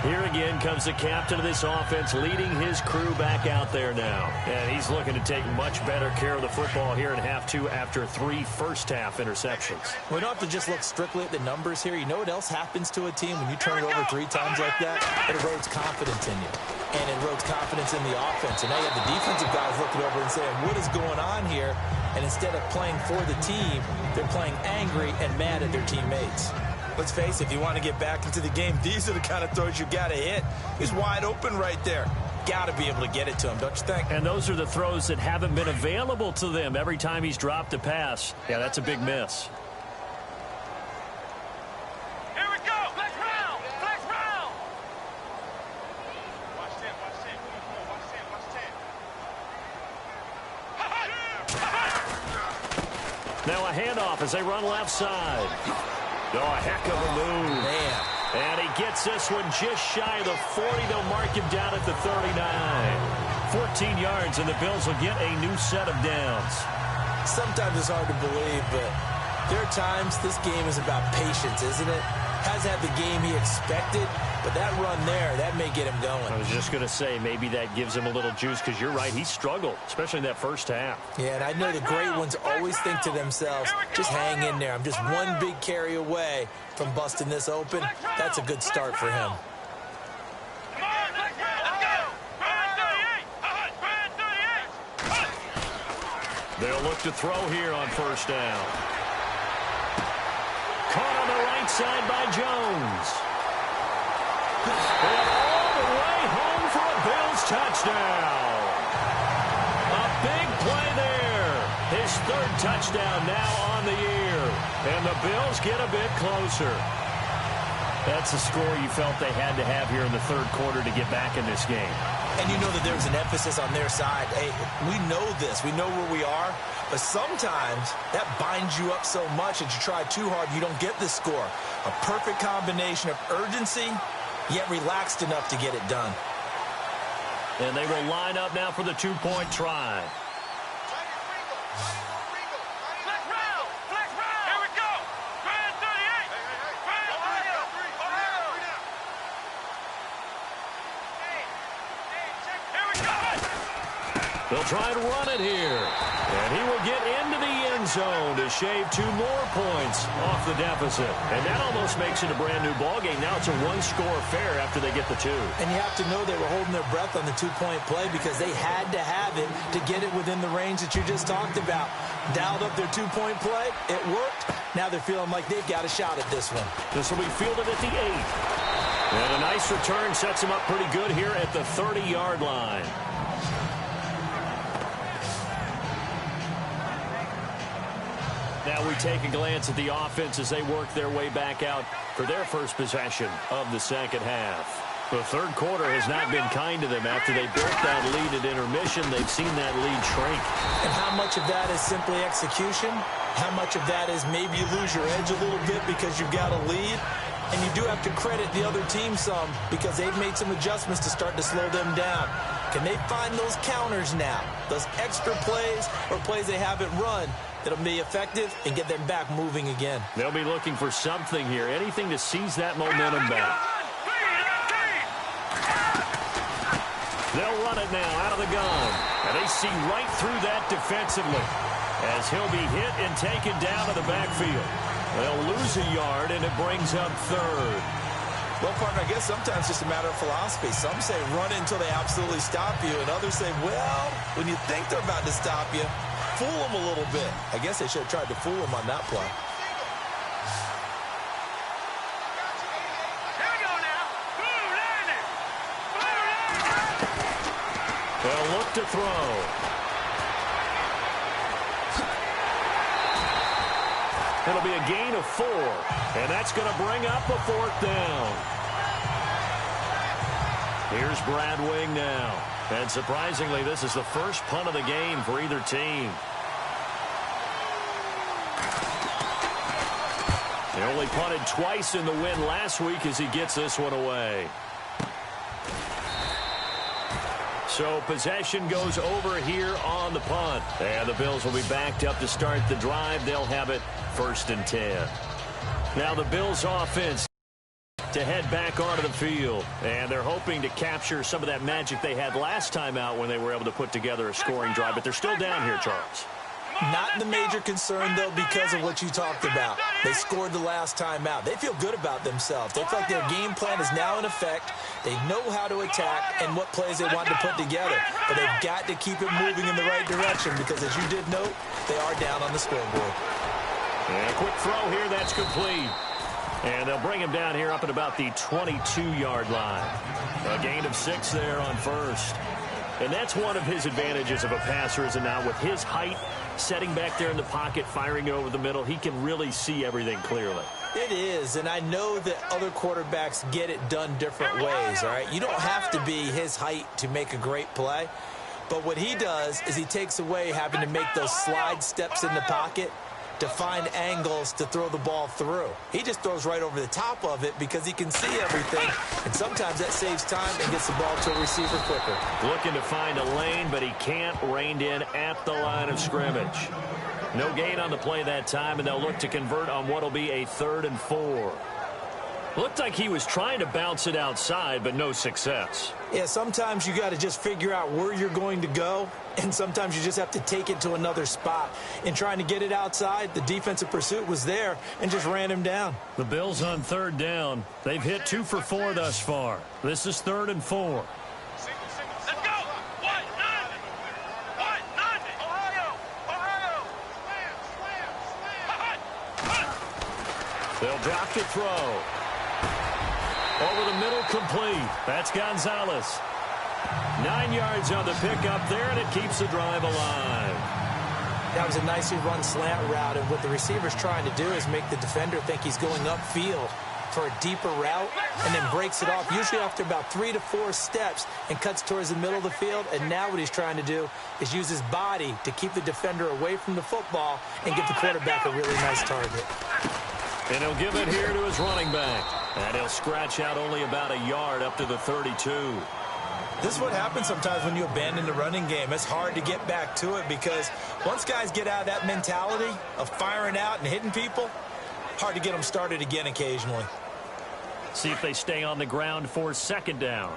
Here again comes the captain of this offense, leading his crew back out there now. And he's looking to take much better care of the football here in half two after 3 first-half interceptions. We don't have to just look strictly at the numbers here. You know what else happens to a team when you turn it over 3 times like that? It erodes confidence in you. And it erodes confidence in the offense. And now you have the defensive guys looking over and saying, what is going on here? And instead of playing for the team, they're playing angry and mad at their teammates. Let's face it, if you want to get back into the game, these are the kind of throws you got to hit. He's wide open right there. Got to be able to get it to him, don't you think? And those are the throws that haven't been available to them every time he's dropped a pass. Yeah, that's a big miss. Here we go. Flex round. Flex round. Watch 10. Watch 10. Come on. Watch 10. Watch 10. Now a handoff as they run left side. Oh, a heck of a move. Man. And he gets this one just shy of the 40. They'll mark him down at the 39. 14 yards, and the Bills will get a new set of downs. Sometimes it's hard to believe, but there are times this game is about patience, isn't it? Hasn't had the game he expected, but that run there, that may get him going. I was just going to say, maybe that gives him a little juice, because you're right, he struggled, especially in that first half. Yeah, and I know the great ones always think to themselves, just hang in there. I'm just one big carry away from busting this open. That's a good start for him. Come on, let's go. Brand 38. They'll look to throw here on first down. Caught on the right side by Jones. And all the way home for a Bills touchdown. A big play there. His 3rd touchdown now on the year. And the Bills get a bit closer. That's the score you felt they had to have here in the 3rd quarter to get back in this game. And you know that there's an emphasis on their side. Hey, we know this. We know where we are. But sometimes that binds you up so much that you try too hard, you don't get the score. A perfect combination of urgency, yet relaxed enough to get it done. And they will line up now for the 2-point try. Flex round. Flex round. Here we go. Brand 38. Brand 38. Here we go. They'll try to run it here. And he will get into the end zone to shave 2 more points off the deficit. And that almost makes it a brand-new ballgame. Now it's a 1-score affair after they get the 2. And you have to know they were holding their breath on the 2-point play because they had to have it to get it within the range that you just talked about. Dialed up their 2-point play. It worked. Now they're feeling like they've got a shot at this one. This will be fielded at the 8. And a nice return sets him up pretty good here at the 30-yard line. Now we take a glance at the offense as they work their way back out for their first possession of the second half. The 3rd quarter has not been kind to them. After they built that lead at intermission, they've seen that lead shrink. And how much of that is simply execution? How much of that is maybe you lose your edge a little bit because you've got a lead? And you do have to credit the other team some because they've made some adjustments to start to slow them down. Can they find those counters now? Those extra plays or plays they haven't run that'll be effective and get them back moving again. They'll be looking for something here, anything to seize that momentum back. They'll run it now out of the gun. And they see right through that defensively as he'll be hit and taken down to the backfield. They'll lose a yard, and it brings up 3rd. Well, partner, I guess sometimes it's just a matter of philosophy. Some say run it until they absolutely stop you, and others say, well, when you think they're about to stop you, fool them a little bit. I guess they should have tried to fool them on that play. Here we go now. Blue landing. They'll look to throw. It'll be a gain of 4, and that's going to bring up a 4th down. Here's Brad Wing now. And surprisingly, this is the first punt of the game for either team. He only punted twice in the win last week as he gets this one away. So possession goes over here on the punt. And the Bills will be backed up to start the drive. They'll have it 1st and 10. Now the Bills offense to head back onto the field. And they're hoping to capture some of that magic they had last time out when they were able to put together a scoring drive. But they're still down here, Charles. Not the major concern, though, because of what you talked about. They scored the last time out. They feel good about themselves. They feel like their game plan is now in effect. They know how to attack and what plays they want to put together. But they've got to keep it moving in the right direction because, as you did note, they are down on the scoreboard. And a quick throw here. That's complete. And they'll bring him down here up at about the 22-yard line. A gain of 6 there on first. And that's one of his advantages of a passer, is it not? With his height, setting back there in the pocket, firing it over the middle, he can really see everything clearly. It is, and I know that other quarterbacks get it done different ways, all right? You don't have to be his height to make a great play. But what he does is he takes away having to make those slide steps in the pocket to find angles to throw the ball through. He just throws right over the top of it because he can see everything, and sometimes that saves time and gets the ball to a receiver quicker. Looking to find a lane, but he can't, reined in at the line of scrimmage. No gain on the play that time, and they'll look to convert on what will be a 3rd and 4. Looked like he was trying to bounce it outside, but no success. Yeah, sometimes you got to just figure out where you're going to go, and sometimes you just have to take it to another spot. In trying to get it outside, the defensive pursuit was there and just ran him down. The Bills on 3rd down. They've hit 2 for 4 thus far. This is 3rd and 4. Let's go! What? 90! What? 90! Ohio! Ohio! Slam! They'll drop to throw. Over the middle, complete. That's Gonzalez. 9 yards on the pickup there, and it keeps the drive alive. That was a nicely run slant route, and what the receiver's trying to do is make the defender think he's going upfield for a deeper route, and then breaks it off, usually after about 3 to 4 steps, and cuts towards the middle of the field. And now what he's trying to do is use his body to keep the defender away from the football and give the quarterback a really nice target. And he'll give it here to his running back. And he'll scratch out only about a yard up to the 32. This is what happens sometimes when you abandon the running game. It's hard to get back to it because once guys get out of that mentality of firing out and hitting people, hard to get them started again occasionally. See if they stay on the ground for 2nd down.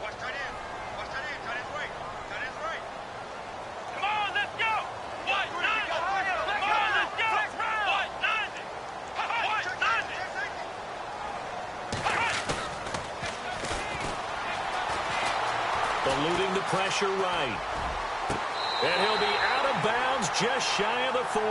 Watch tight end. Watch tight end. Tight end's right. Tight end's right. Come on, let's go! What? 90! Come on, let's go! What? 90! What? 90! Eluding the pressure right. And he'll be out of bounds just shy of the 40.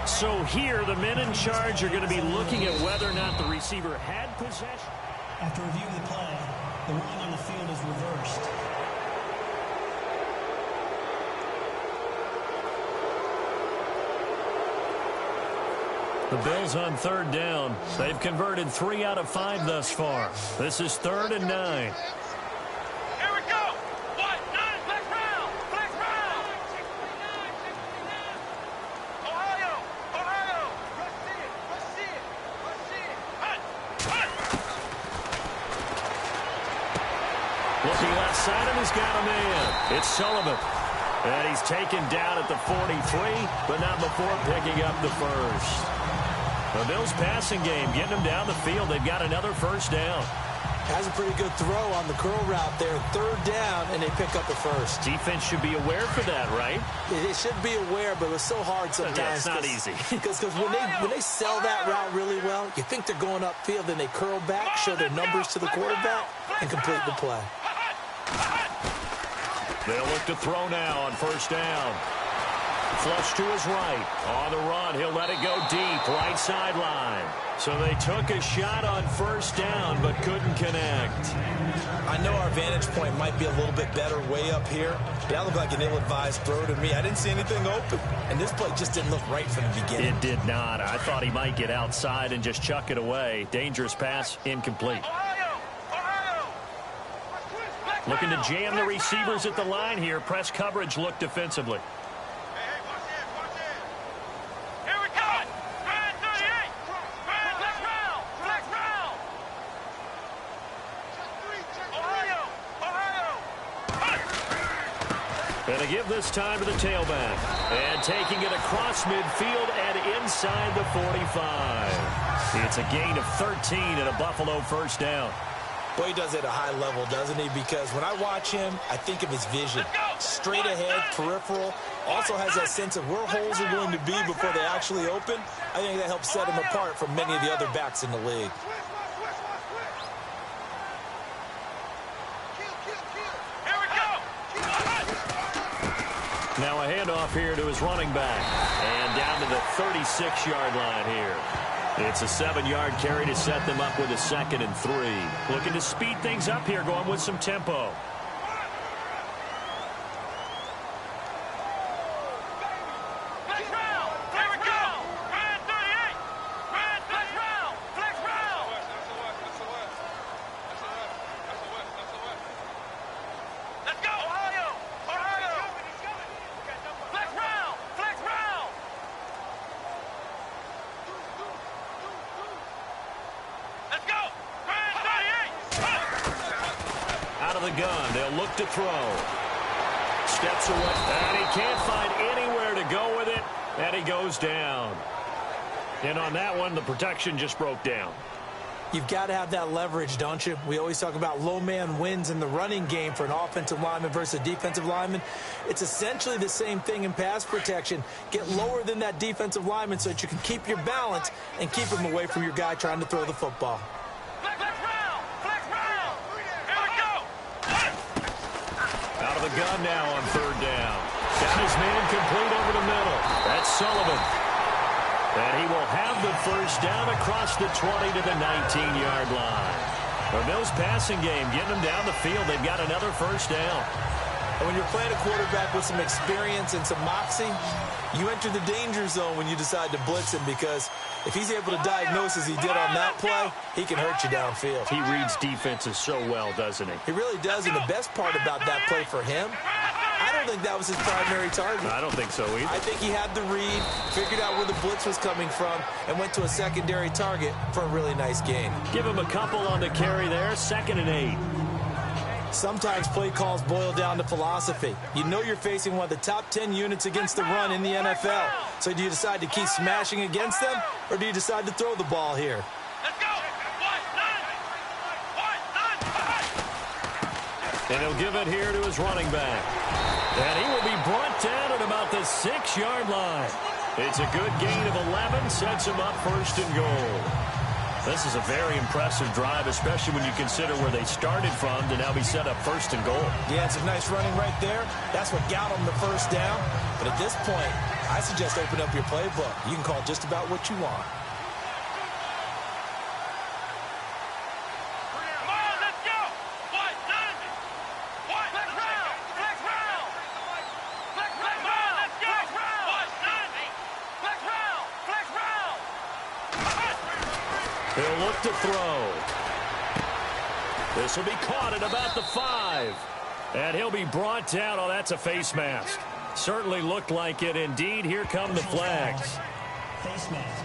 So here, the men in charge are going to be looking at whether or not the receiver had possession. After reviewing the play, the ruling on the field is reversed. The Bills on 3rd down. They've converted 3 out of 5 thus far. This is 3rd and 9. Here we go! What? 9! Flex round! Flex round! Ohio! Ohio! Let's see it! Let's see it! Let's see it! Hut! Hut! Looking left side, and he's got a man. It's Sullivan. And he's taken down at the 43, but not before picking up the first. The Bills passing game, getting them down the field. They've got another 1st down. Has a pretty good throw on the curl route there. 3rd down, and they pick up the first. Defense should be aware for that, right? They should be aware, but it's so hard sometimes. Yeah, it's not easy. Because when they sell that route really well, you think they're going upfield, then they curl back, show their numbers to the quarterback, and complete the play. They'll look to throw now on 1st down. Flush to his right. On the run, he'll let it go deep, right sideline. So they took a shot on 1st down, but couldn't connect. I know our vantage point might be a little bit better way up here. That looked like an ill-advised throw to me. I didn't see anything open, and this play just didn't look right from the beginning. It did not. I thought he might get outside and just chuck it away. Dangerous pass, incomplete. Looking to jam the receivers at the line here. Press coverage look defensively. Hey, watch it, watch it. Here we go. Flex 38. Flex round. Flex round. Ohio. Ohio. And to give this time to the tailback. And taking it across midfield and inside the 45. It's a gain of 13 and a Buffalo first down. Boy, he does it at a high level, doesn't he? Because when I watch him, I think of his vision. Straight ahead, peripheral. Also has that sense of where holes are going to be before they actually open. I think that helps set him apart from many of the other backs in the league. Now a handoff here to his running back. And down to the 36-yard line here. It's a 7-yard carry to set them up with a 2nd and 3. Looking to speed things up here, going with some tempo. Gun. They'll look to throw. Steps away. And he can't find anywhere to go with it. And he goes down. And on that one, the protection just broke down. You've got to have that leverage, don't you? We always talk about low man wins in the running game for an offensive lineman versus a defensive lineman. It's essentially the same thing in pass protection. Get lower than that defensive lineman so that you can keep your balance and keep him away from your guy trying to throw the football. The gun now on 3rd down. Got his man complete over the middle. That's Sullivan. And he will have the first down across the 20 to the 19-yard line. The Bills passing game, getting them down the field. They've got another first down. And when you're playing a quarterback with some experience and some moxie, you enter the danger zone when you decide to blitz him, because if he's able to diagnose as he did on that play, he can hurt you downfield. He reads defenses so well, doesn't he? He really does, and the best part about that play for him, I don't think that was his primary target. I don't think so either. I think he had the read, figured out where the blitz was coming from, and went to a secondary target for a really nice gain. Give him a couple on the carry there, 2nd and 8. Sometimes play calls boil down to philosophy. You know you're facing one of the top 10 units against the run in the NFL. So do you decide to keep smashing against them, or do you decide to throw the ball here? Let's go! And he'll give it here to his running back. And he will be brought down at about the 6-yard line. It's a good gain of 11, sets him up 1st and goal. This is a very impressive drive, especially when you consider where they started from to now be set up 1st and goal. Yeah, it's a nice running right there. That's what got them the first down. But at this point, I suggest open up your playbook. You can call just about what you want. Come on, let's go! What? None! What? Flex round! Flex round! Flex round! Let's go! What? None! Flex round! Flex round! He'll look to throw. This will be caught at about the 5. And he'll be brought down. Oh, that's a face mask. Certainly looked like it. Indeed, here come the flags. Face mask.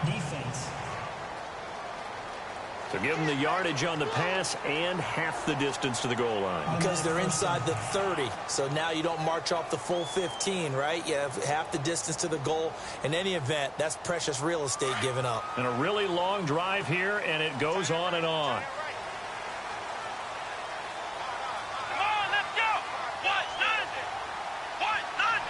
Defense. So give them the yardage on the pass and half the distance to the goal line. Because they're inside the 30. So now you don't march off the full 15, right? You have half the distance to the goal. In any event, that's precious real estate given up. And a really long drive here, and it goes on and on. Come on, let's go! What? None! What? None!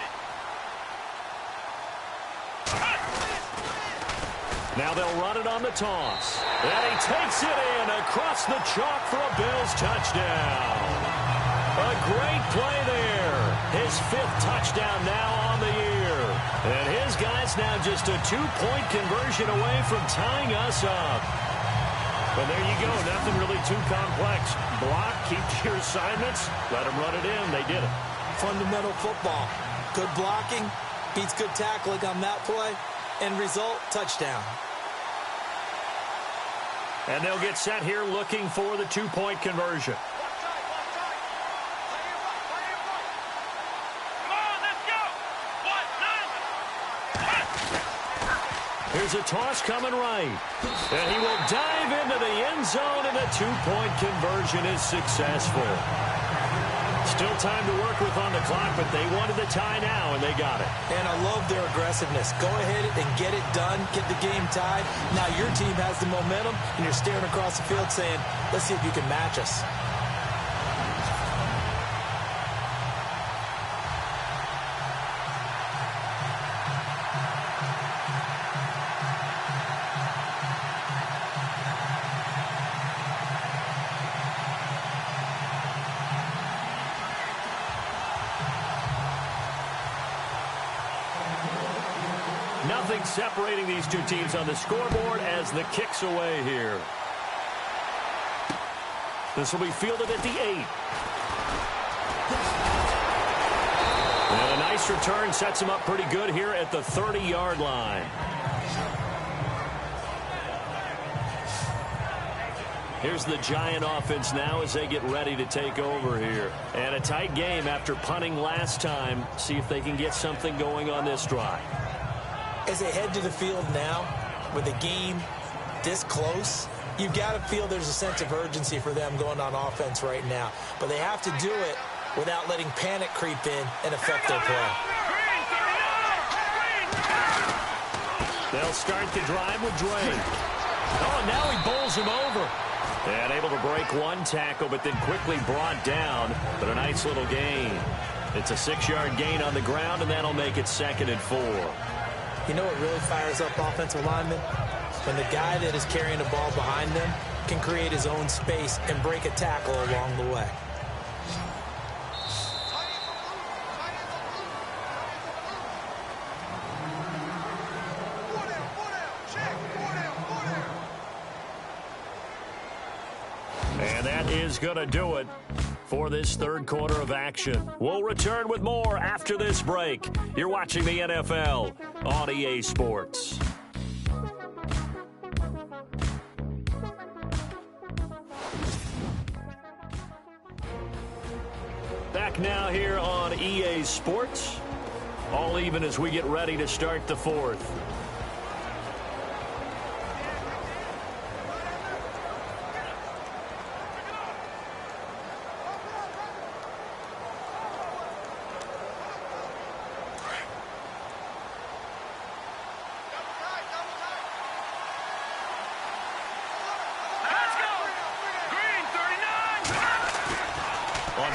Now they'll run it on the toss. And he takes it in across the chalk for a Bills touchdown. A great play there. His 5th touchdown now on the year. And his guy's now just a 2-point conversion away from tying us up. But there you go. Nothing really too complex. Block, keep to your assignments, let them run it in. They did it. Fundamental football. Good blocking beats good tackling on that play. End result, touchdown. And they'll get set here looking for the 2-point conversion. Come on, let's go! What? None! Here's a toss coming right. And he will dive into the end zone, and the 2-point conversion is successful. Still time to work with on the clock, but they wanted the tie now, and they got it. And I love their aggressiveness. Go ahead and get it done, get the game tied. Now your team has the momentum, and you're staring across the field saying, let's see if you can match us. Nothing separating these two teams on the scoreboard as the kick's away here. This will be fielded at the 8. And a nice return sets him up pretty good here at the 30-yard line. Here's the Giant offense now as they get ready to take over here. And a tight game after punting last time. See if they can get something going on this drive. As they head to the field now, with the game this close, you've got to feel there's a sense of urgency for them going on offense right now. But they have to do it without letting panic creep in and affect their play. They'll start the drive with Drake. Oh, now he bowls him over. And able to break one tackle, but then quickly brought down. But a nice little gain. It's a 6-yard gain on the ground, and that'll make it 2nd and 4. You know what really fires up offensive linemen? When the guy that is carrying the ball behind them can create his own space and break a tackle along the way. And that is going to do it for this third quarter of action. We'll return with more after this break. You're watching the NFL on EA Sports. Back now here on EA Sports. All even as we get ready to start the fourth.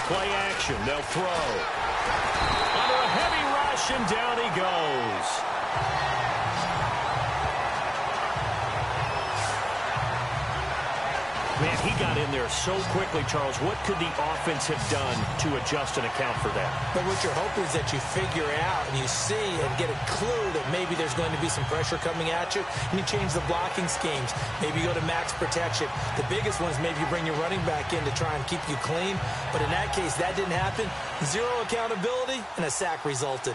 Play action, they'll throw. Under a heavy rush, and down he goes. Man, he got in there so quickly, Charles. What could the offense have done to adjust and account for that? But what you're hoping is that you figure out and you see and get a clue that maybe there's going to be some pressure coming at you, and you change the blocking schemes. Maybe you go to max protection. The biggest one is maybe you bring your running back in to try and keep you clean. But in that case, that didn't happen. Zero accountability, and a sack resulted.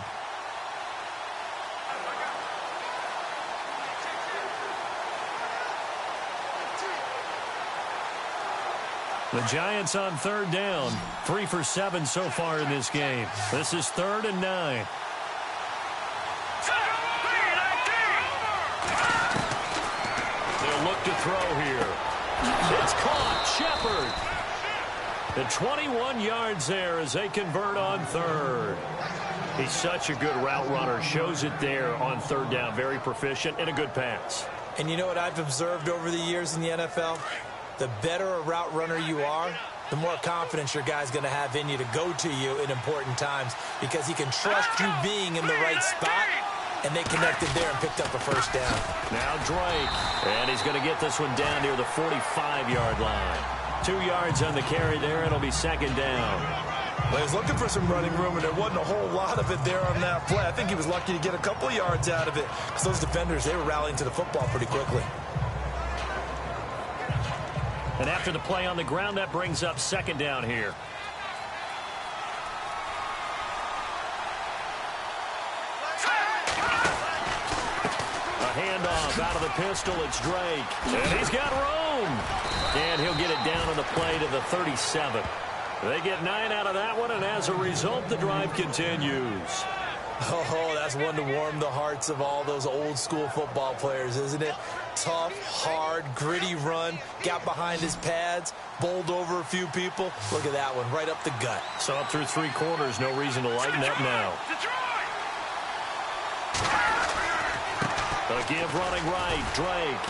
The Giants on third down. 3 for 7 so far in this game. This is 3rd and 9. They'll look to throw here. It's caught. Shepard. The 21 yards there as they convert on 3rd. He's such a good route runner. Shows it there on 3rd down. Very proficient and a good pass. And you know what I've observed over the years in the NFL? The better a route runner you are, the more confidence your guy's going to have in you to go to you in important times because he can trust you being in the right spot, and they connected there and picked up a first down. Now Drake, and he's going to get this one down near the 45-yard line. 2 yards on the carry there, it'll be 2nd down. Well, he was looking for some running room, and there wasn't a whole lot of it there on that play. I think he was lucky to get a couple yards out of it because those defenders, they were rallying to the football pretty quickly. And after the play on the ground, that brings up 2nd down here. A handoff out of the pistol. It's Drake. And he's got room. And he'll get it down on the play to the 37. They get 9 out of that one, and as a result, the drive continues. Oh, that's one to warm the hearts of all those old-school football players, isn't it? Tough, hard, gritty run, got behind his pads, bowled over a few people. Look at that one, right up the gut. So up through 3 quarters, no reason to lighten up now. A give running right, Drake.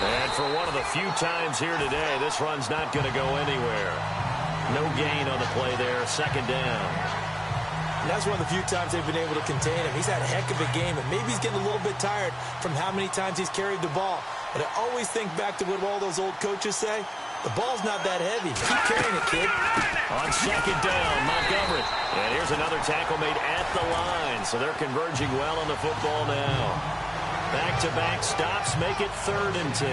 And for one of the few times here today, this run's not going to go anywhere. No gain on the play there, 2nd down. And that's one of the few times they've been able to contain him. He's had a heck of a game, and maybe he's getting a little bit tired from how many times he's carried the ball. But I always think back to what all those old coaches say. The ball's not that heavy. Keep carrying it, kid. On 2nd down, Montgomery. And here's another tackle made at the line. So they're converging well on the football now. Back-to-back stops make it 3rd and 10.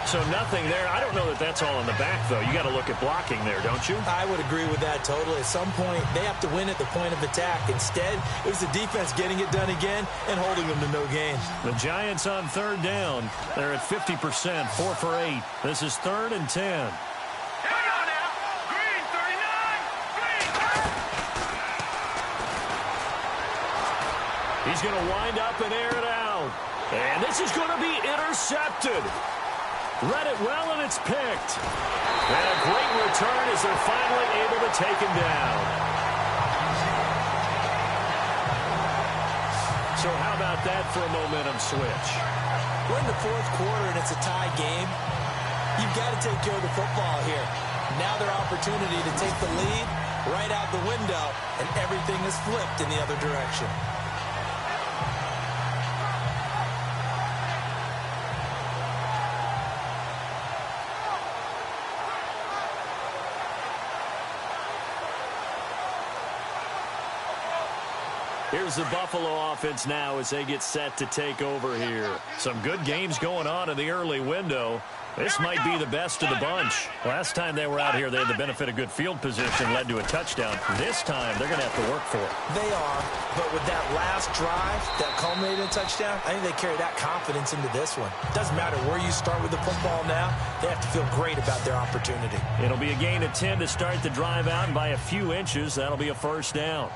So nothing there. I don't know that that's all in the back, though. You got to look at blocking there, don't you? I would agree with that totally. At some point, they have to win at the point of attack. Instead, it was the defense getting it done again and holding them to no gain. The Giants on 3rd down. They're at 50%, 4 for 8. This is 3rd and 10. Here we go now. Green, 39. Green. He's going to wind up and air it out. And this is going to be intercepted. Read it well, and it's picked. And a great return as they're finally able to take him down. So how about that for a momentum switch? We're in the 4th quarter, and it's a tie game. You've got to take care of the football here. Now their opportunity to take the lead right out the window, and everything is flipped in the other direction. Here's the Buffalo offense now as they get set to take over here. Some good games going on in the early window. This might be the best of the bunch. Last time they were out here, they had the benefit of good field position, led to a touchdown. This time, they're going to have to work for it. They are, but with that last drive that culminated in a touchdown, I think they carry that confidence into this one. Doesn't matter where you start with the football now, they have to feel great about their opportunity. It'll be a gain of 10 to start the drive out, and by a few inches, that'll be a 1st down.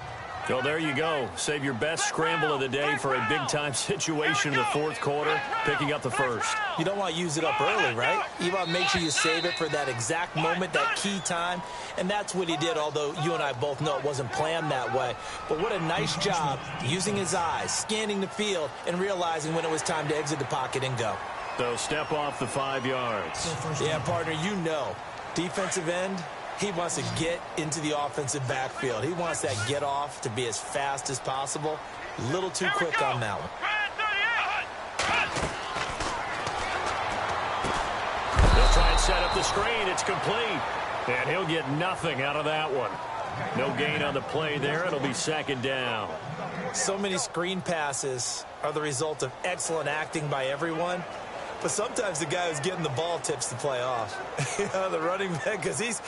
So there you go. Save your best scramble of the day for a big-time situation in the 4th quarter, picking up the 1st. You don't want to use it up early, right? You want to make sure you save it for that exact moment, that key time. And that's what he did, although you and I both know it wasn't planned that way. But what a nice job using his eyes, scanning the field, and realizing when it was time to exit the pocket and go. So step off the 5 yards. Yeah, partner, you know, defensive end, he wants to get into the offensive backfield. He wants that get off to be as fast as possible. A little too quick on that one. They'll try and set up the screen. It's complete. And he'll get nothing out of that one. No gain on the play there. It'll be 2nd down. So many screen passes are the result of excellent acting by everyone. But sometimes the guy who's getting the ball tips the play off. The running back, because he's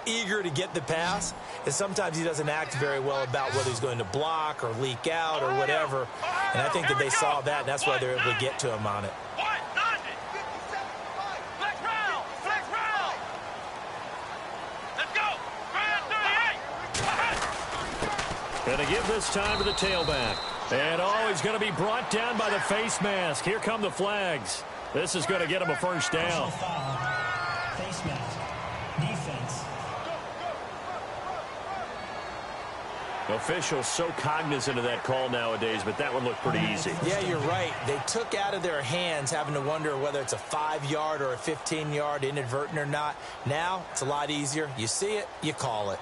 eager to get the pass, and sometimes he doesn't act very well about whether he's going to block or leak out or whatever. And I think that they saw that, and that's why they're able to get to him on it. Let's go. Going to give this time to the tailback. And he's going to be brought down by the face mask. Here come the flags. This is going to get him a 1st down. Face mask. Defense. Officials so cognizant of that call nowadays, but that one looked pretty easy. Yeah, you're right. They took out of their hands having to wonder whether it's a 5-yard or a 15-yard, inadvertent or not. Now, it's a lot easier. You see it, you call it.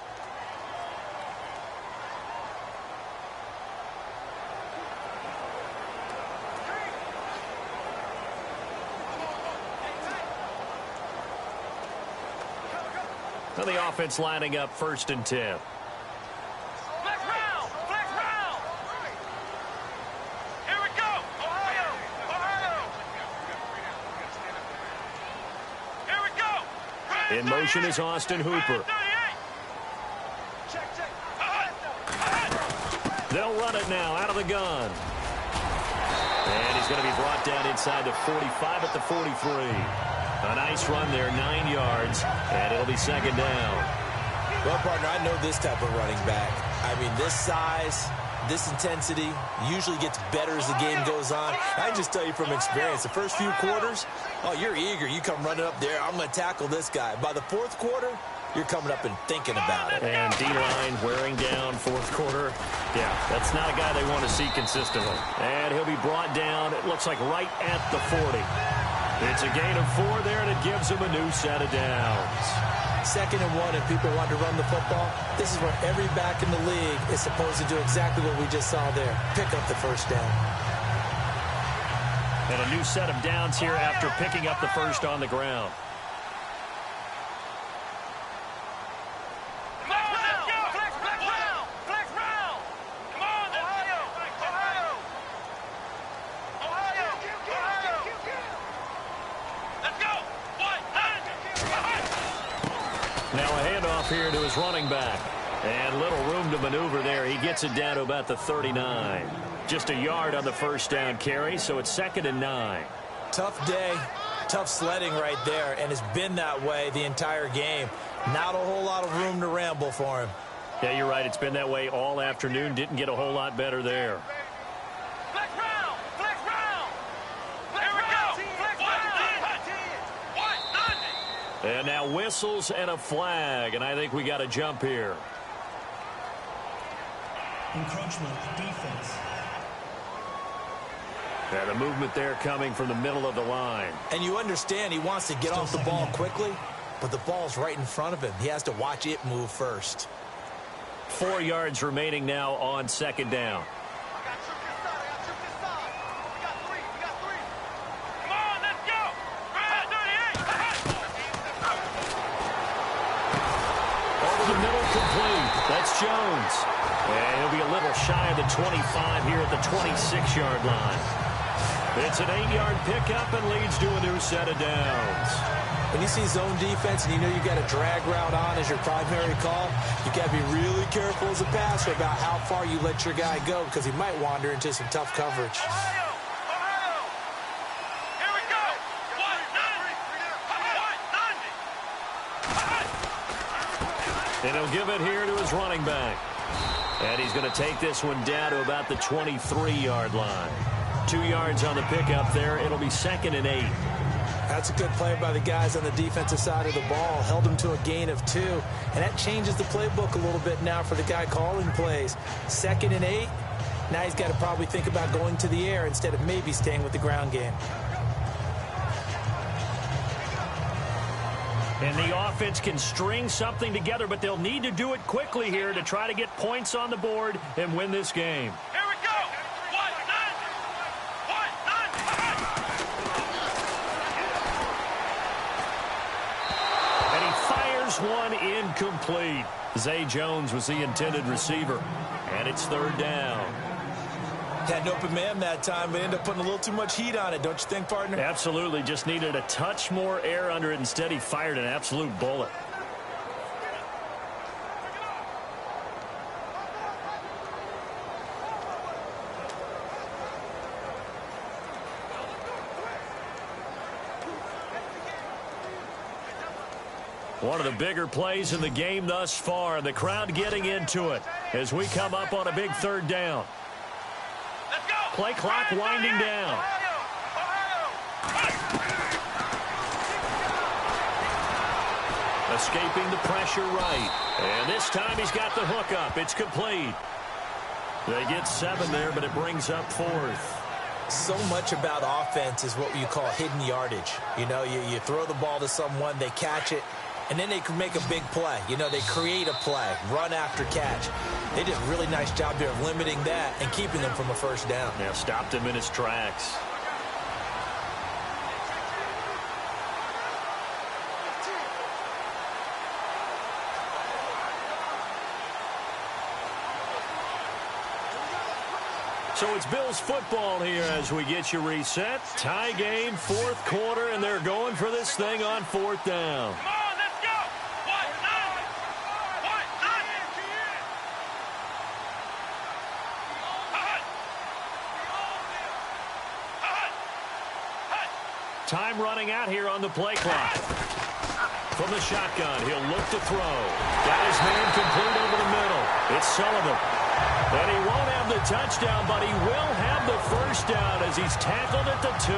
Now the offense lining up 1st and 10. Flex round. Here we go. Ohio. Here we go. In motion is Austin Hooper. They'll run it now out of the gun. And he's going to be brought down inside the 45 at the 43. A nice run there, 9 yards, and it'll be 2nd down. Well, partner, I know this type of running back. I mean, this size, this intensity usually gets better as the game goes on. I can just tell you from experience, the first few quarters, oh, you're eager. You come running up there, I'm going to tackle this guy. By the fourth quarter, you're coming up and thinking about it. And D-line wearing down fourth quarter. Yeah, that's not a guy they want to see consistently. And he'll be brought down, it looks like right at the 40. It's a gain of 4 there, and it gives him a new set of downs. 2nd and 1, and people want to run the football. This is where every back in the league is supposed to do exactly what we just saw there. Pick up the first down. And a new set of downs here after picking up the first on the ground. Here to his running back. And little room to maneuver there. He gets it down to about the 39. Just a yard on the first down carry, so it's 2nd and 9. Tough day, tough sledding right there, and it's been that way the entire game. Not a whole lot of room to ramble for him. Yeah, you're right. It's been that way all afternoon. Didn't get a whole lot better there. And now whistles and a flag, and I think we got a jump here. Encroachment, defense. Yeah, the movement there coming from the middle of the line. And you understand he wants to get off the ball quickly, but the ball's right in front of him. He has to watch it move first. 4 yards remaining now on 2nd down. That's Jones. And he'll be a little shy of the 25 here at the 26-yard line. It's an 8-yard pickup and leads to a new set of downs. When you see zone defense and you know you got a drag route on as your primary call, you got to be really careful as a passer about how far you let your guy go because he might wander into some tough coverage. And he'll give it here to his running back. And he's going to take this one down to about the 23-yard line. 2 yards on the pickup there. It'll be 2nd and 8. That's a good play by the guys on the defensive side of the ball. Held him to a gain of 2. And that changes the playbook a little bit now for the guy calling plays. 2nd and 8. Now he's got to probably think about going to the air instead of maybe staying with the ground game. And the offense can string something together, but they'll need to do it quickly here to try to get points on the board and win this game. Here we go. And he fires one incomplete. Zay Jones was the intended receiver. And it's 3rd down. Had an open man that time, but ended up putting a little too much heat on it, don't you think, partner? Absolutely. Just needed a touch more air under it. Instead, he fired an absolute bullet. One of the bigger plays in the game thus far. The crowd getting into it as we come up on a big 3rd down. Play clock winding down. Escaping the pressure right. And this time he's got the hook up. It's complete. They get 7 there, but it brings up 4th. So much about offense is what you call hidden yardage. You know, you throw the ball to someone, they catch it, and then they can make a big play. You know, they create a play, run after catch. They did a really nice job there of limiting that and keeping them from a first down. Yeah, stopped him in his tracks. So it's Bills football here as we get you reset. Tie game, 4th quarter, and they're going for this thing on 4th down. Time running out here on the play clock. From the shotgun, he'll look to throw. Got his man complete over the middle. It's Sullivan. And he won't have the touchdown, but he will have the first down as he's tackled at the 2.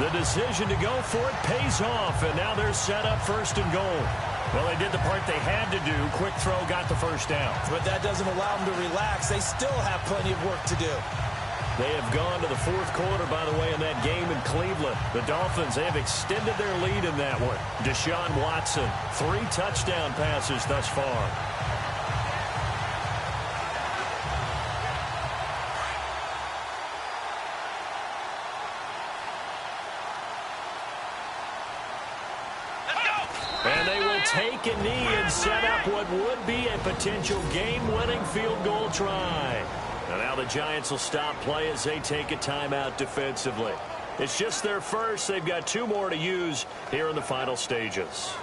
The decision to go for it pays off, and now they're set up first and goal. Well, they did the part they had to do. Quick throw got the first down. But that doesn't allow them to relax. They still have plenty of work to do. They have gone to the fourth quarter, by the way, in that game in Cleveland. The Dolphins, they have extended their lead in that one. Deshaun Watson, 3 touchdown passes thus far. And they will take a knee and set up what would be a potential game-winning field goal try. And now the Giants will stop play as they take a timeout defensively. It's just their first. They've got 2 more to use here in the final stages.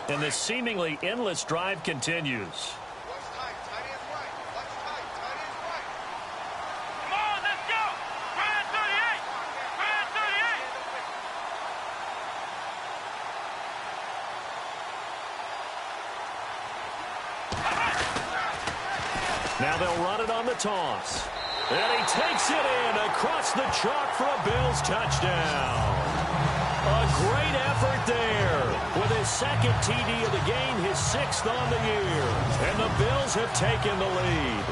And this seemingly endless drive continues. Now they'll run it on the toss. And he takes it in across the chalk for a Bills touchdown. A great effort there with his second TD of the game, his 6th on the year. And the Bills have taken the lead.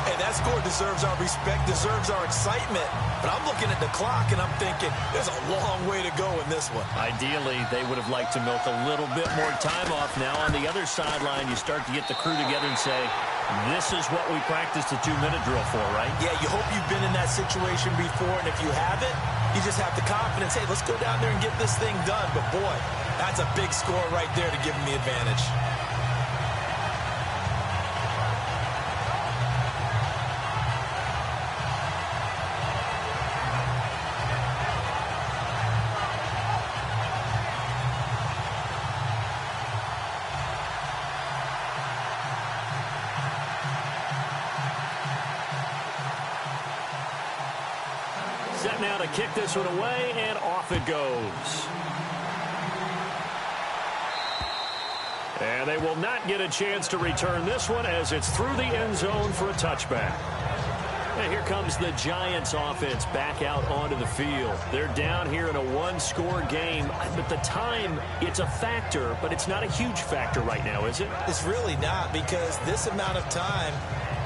Hey, that score deserves our respect, deserves our excitement. But I'm looking at the clock, and I'm thinking there's a long way to go in this one. Ideally, they would have liked to milk a little bit more time off. Now on the other sideline, you start to get the crew together and say, this is what we practiced the 2-minute drill for, right? Yeah, you hope you've been in that situation before, and if you haven't, you just have the confidence, hey, let's go down there and get this thing done. But, boy, that's a big score right there to give them the advantage. Set now to kick this one away, and off it goes. And they will not get a chance to return this one as it's through the end zone for a touchback. And here comes the Giants offense back out onto the field. They're down here in a 1-score game. But the time, it's a factor, but it's not a huge factor right now, is it? It's really not, because this amount of time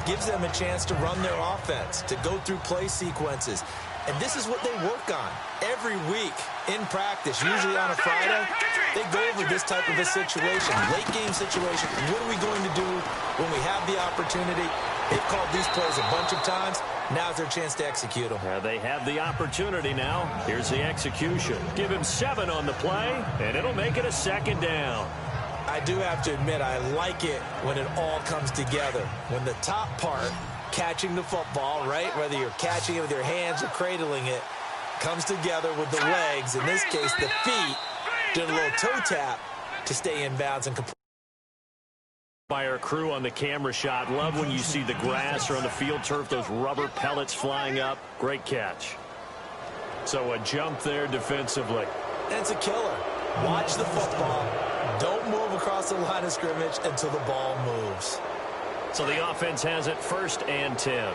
gives them a chance to run their offense, to go through play sequences. And this is what they work on every week in practice, usually on a Friday. They go over this type of a situation, late game situation. What are we going to do when we have the opportunity? They've called these plays a bunch of times. Now's their chance to execute them. They have the opportunity now. Here's the execution. Give him 7 on the play, and it'll make it a 2nd down. I do have to admit, I like it when it all comes together. When the top part, catching the football, right, whether you're catching it with your hands or cradling it, comes together with the legs, in this case the feet, did a little toe tap to stay in bounds and complete. By our crew on the camera shot. Love when you see the grass or on the field turf, those rubber pellets flying up. Great catch. So a jump there defensively. And it's a killer. Watch the football. Don't move across the line of scrimmage until the ball moves. So the offense has it 1st and 10.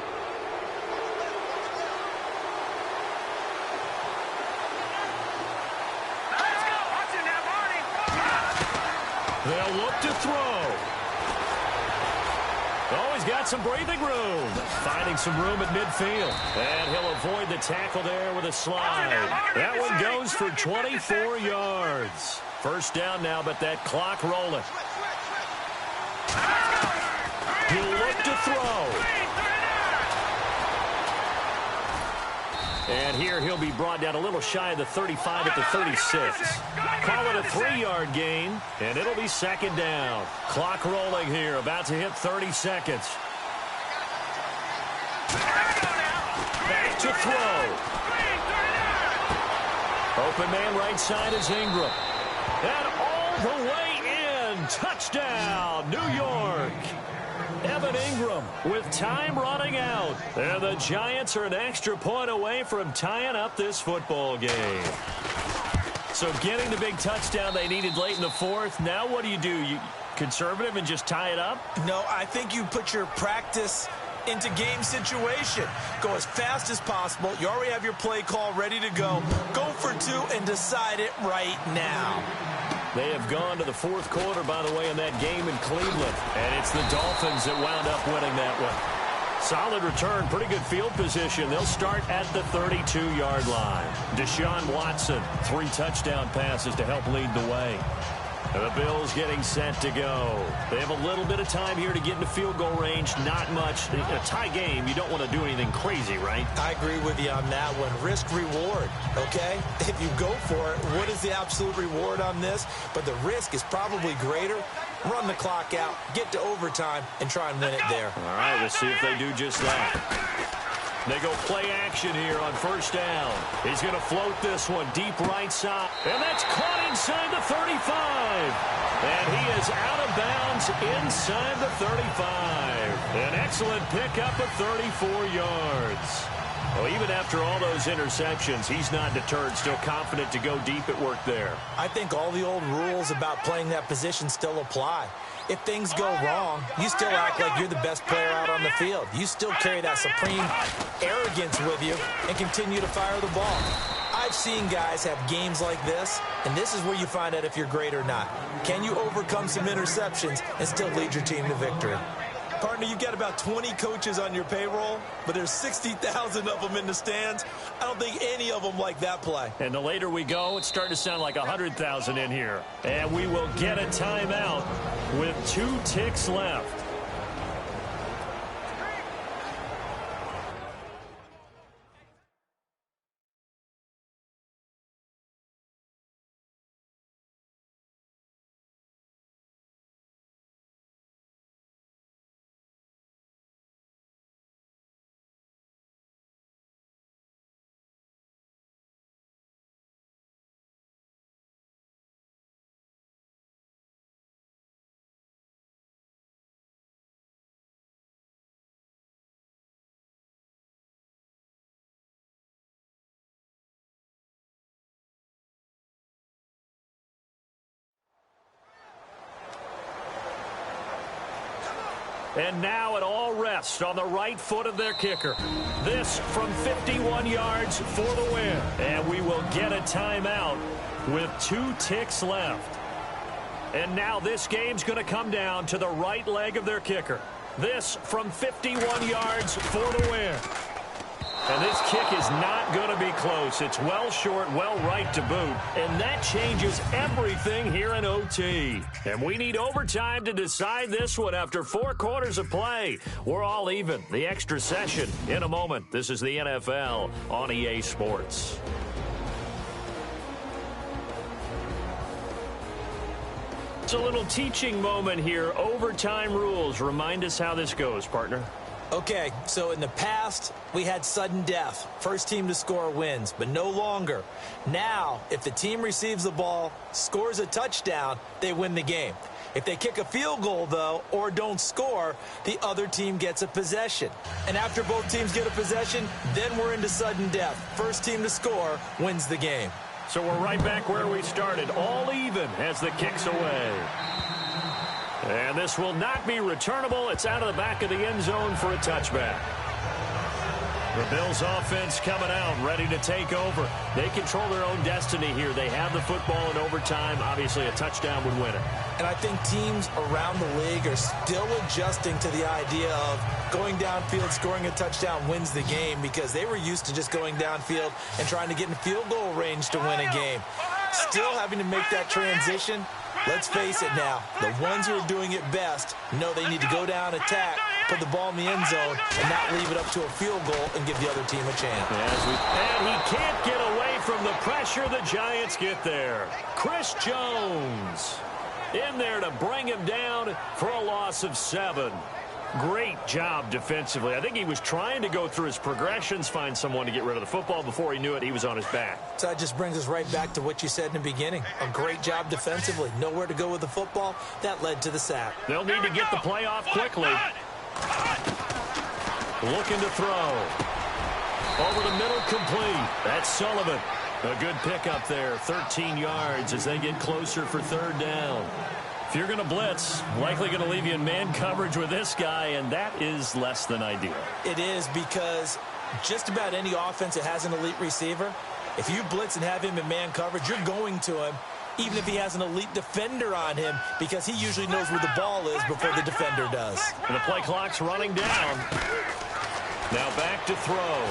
They'll look to throw. Oh, he's got some breathing room. Finding some room at midfield. And he'll avoid the tackle there with a slide. That one goes for 24 yards. 1st down now, but that clock rolling. He'll look to throw. And here he'll be brought down a little shy of the 35 at the 36. Call it a 3-yard gain, and it'll be 2nd down. Clock rolling here, about to hit 30 seconds. Back to throw. Open man right side is Ingram. And all the way in. Touchdown, New York. Evan Ingram with time running out. And the Giants are an extra point away from tying up this football game. So getting the big touchdown they needed late in the fourth. Now what do? You conservative and just tie it up? No, I think you put your practice into game situation. Go as fast as possible. You already have your play call ready to go. Go for two and decide it right now. They have gone to the fourth quarter, by the way, in that game in Cleveland. And it's the Dolphins that wound up winning that one. Solid return, pretty good field position. They'll start at the 32-yard line. Deshaun Watson, 3 touchdown passes to help lead the way. And the Bills getting set to go. They have a little bit of time here to get into field goal range. Not much. In a tie game, you don't want to do anything crazy, right? I agree with you on that one. Risk-reward, okay? If you go for it, what is the absolute reward on this? But the risk is probably greater. Run the clock out, get to overtime, and try and win it there. All right, let's see if they do just that. They go play action here on first down. He's going to float this one deep right side. And that's caught inside the 35. And he is out of bounds inside the 35. An excellent pickup of 34 yards. Well, even after all those interceptions, he's not deterred, still confident to go deep at work there. I think all the old rules about playing that position still apply. If things go wrong, you still act like you're the best player out on the field. You still carry that supreme arrogance with you and continue to fire the ball. I've seen guys have games like this, and this is where you find out if you're great or not. Can you overcome some interceptions and still lead your team to victory? Partner, you've got about 20 coaches on your payroll, but there's 60,000 of them in the stands. I don't think any of them like that play. And the later we go, it's starting to sound like 100,000 in here. And we will get a timeout with 2 ticks left. And now it all rests on the right foot of their kicker. This from 51 yards for the win. And we will get a timeout with 2 ticks left. And now this game's going to come down to the right leg of their kicker. This from 51 yards for the win. And this kick is not going to be close. It's well short, well right to boot. And that changes everything here in OT. And we need overtime to decide this one after 4 quarters of play. We're all even. The extra session in a moment. This is the NFL on EA Sports. It's a little teaching moment here. Overtime rules. Remind us how this goes, partner. Okay, so in the past, we had sudden death. First team to score wins, but no longer. Now, if the team receives the ball, scores a touchdown, they win the game. If they kick a field goal, though, or don't score, the other team gets a possession. And after both teams get a possession, then we're into sudden death. First team to score wins the game. So we're right back where we started, all even as the kick's away. And this will not be returnable. It's out of the back of the end zone for a touchback. The Bills offense coming out, ready to take over. They control their own destiny here. They have the football in overtime. Obviously, a touchdown would win it. And I think teams around the league are still adjusting to the idea of going downfield, scoring a touchdown wins the game, because they were used to just going downfield and trying to get in field goal range to win a game. Still having to make that transition. Let's face it now, the ones who are doing it best know they need to go down, attack, put the ball in the end zone, and not leave it up to a field goal and give the other team a chance. And he can't get away from the pressure. The Giants get there. Chris Jones in there to bring him down for a loss of 7. Great job defensively. I think he was trying to go through his progressions, find someone to get rid of the football. Before he knew it, he was on his back. So that just brings us right back to what you said in the beginning. A great job defensively. Nowhere to go with the football. That led to the sack. They'll need to get the play off quickly. Looking to throw. Over the middle, complete. That's Sullivan. A good pickup there, 13 yards as they get closer for third down. If you're going to blitz, likely going to leave you in man coverage with this guy, and that is less than ideal. It is, because just about any offense that has an elite receiver, if you blitz and have him in man coverage, you're going to him, even if he has an elite defender on him, because he usually knows where the ball is before the defender does. And the play clock's running down. Now back to throw.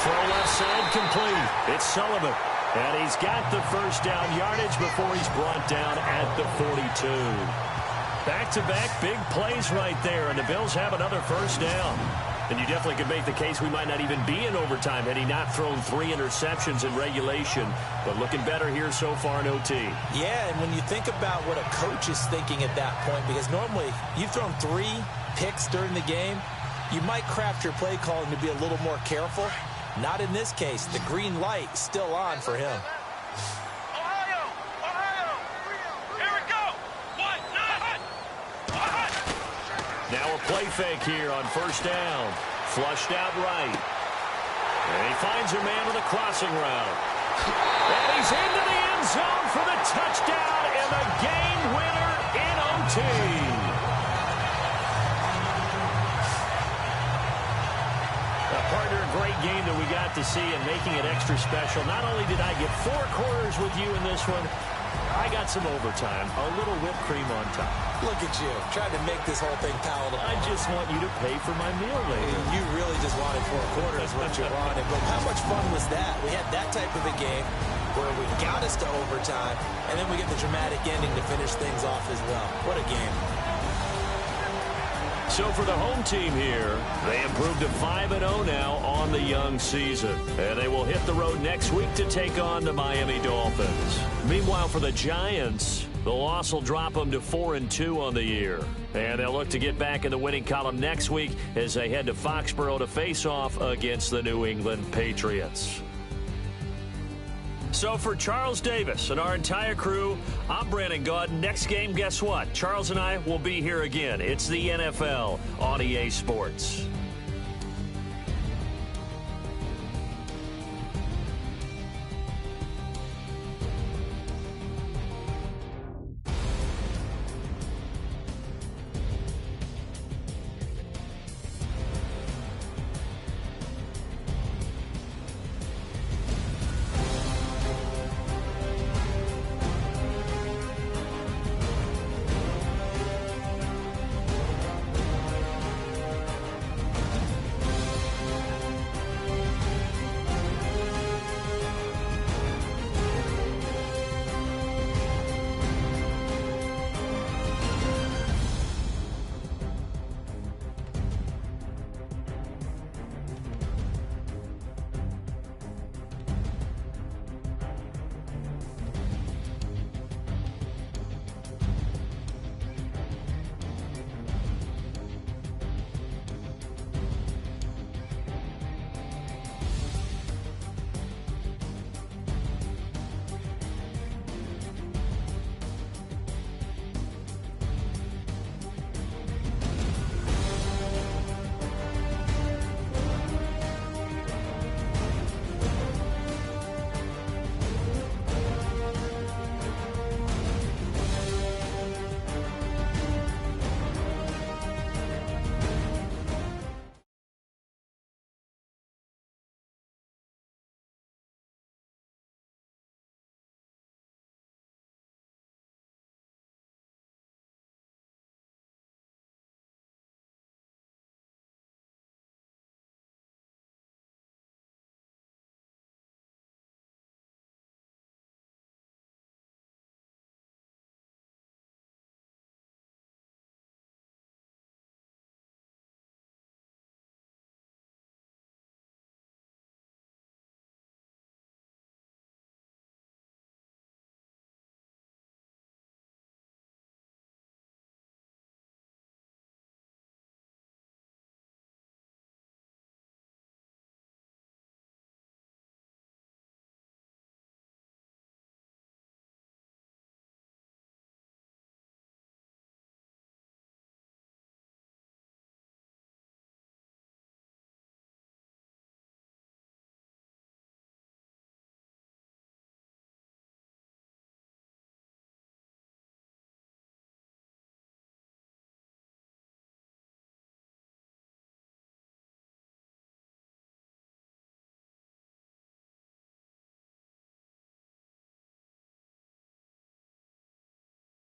Throw left side, complete. It's Sullivan. And he's got the first down yardage before he's brought down at the 42. Back-to-back big plays right there, and the Bills have another first down. And you definitely could make the case we might not even be in overtime had he not thrown 3 interceptions in regulation. But looking better here so far in OT. Yeah, and when you think about what a coach is thinking at that point, because normally you've thrown 3 picks during the game, you might craft your play calling to be a little more careful. Not in this case. The green light still on for him. Ohio! Ohio! Here we go! 1-9! Now a play fake here on first down. Flushed out right. And he finds a man with a crossing route. And he's into the end zone for the touchdown and the game winner in OT. Partner, a great game that we got to see and making it extra special. Not only did I get 4 quarters with you in this one, I got some overtime, a little whipped cream on top. Look at you, trying to make this whole thing palatable. I just want you to pay for my meal later. You really just wanted 4 quarters what you wanted, but how much fun was that? We had that type of a game where we got us to overtime, and then we get the dramatic ending to finish things off as well. What a game. So for the home team here, they improved to 5-0 now on the young season. And they will hit the road next week to take on the Miami Dolphins. Meanwhile, for the Giants, the loss will drop them to 4-2 on the year. And they'll look to get back in the winning column next week as they head to Foxborough to face off against the New England Patriots. So for Charles Davis and our entire crew, I'm Brandon Gaudin. Next game, guess what? Charles and I will be here again. It's the NFL on EA Sports.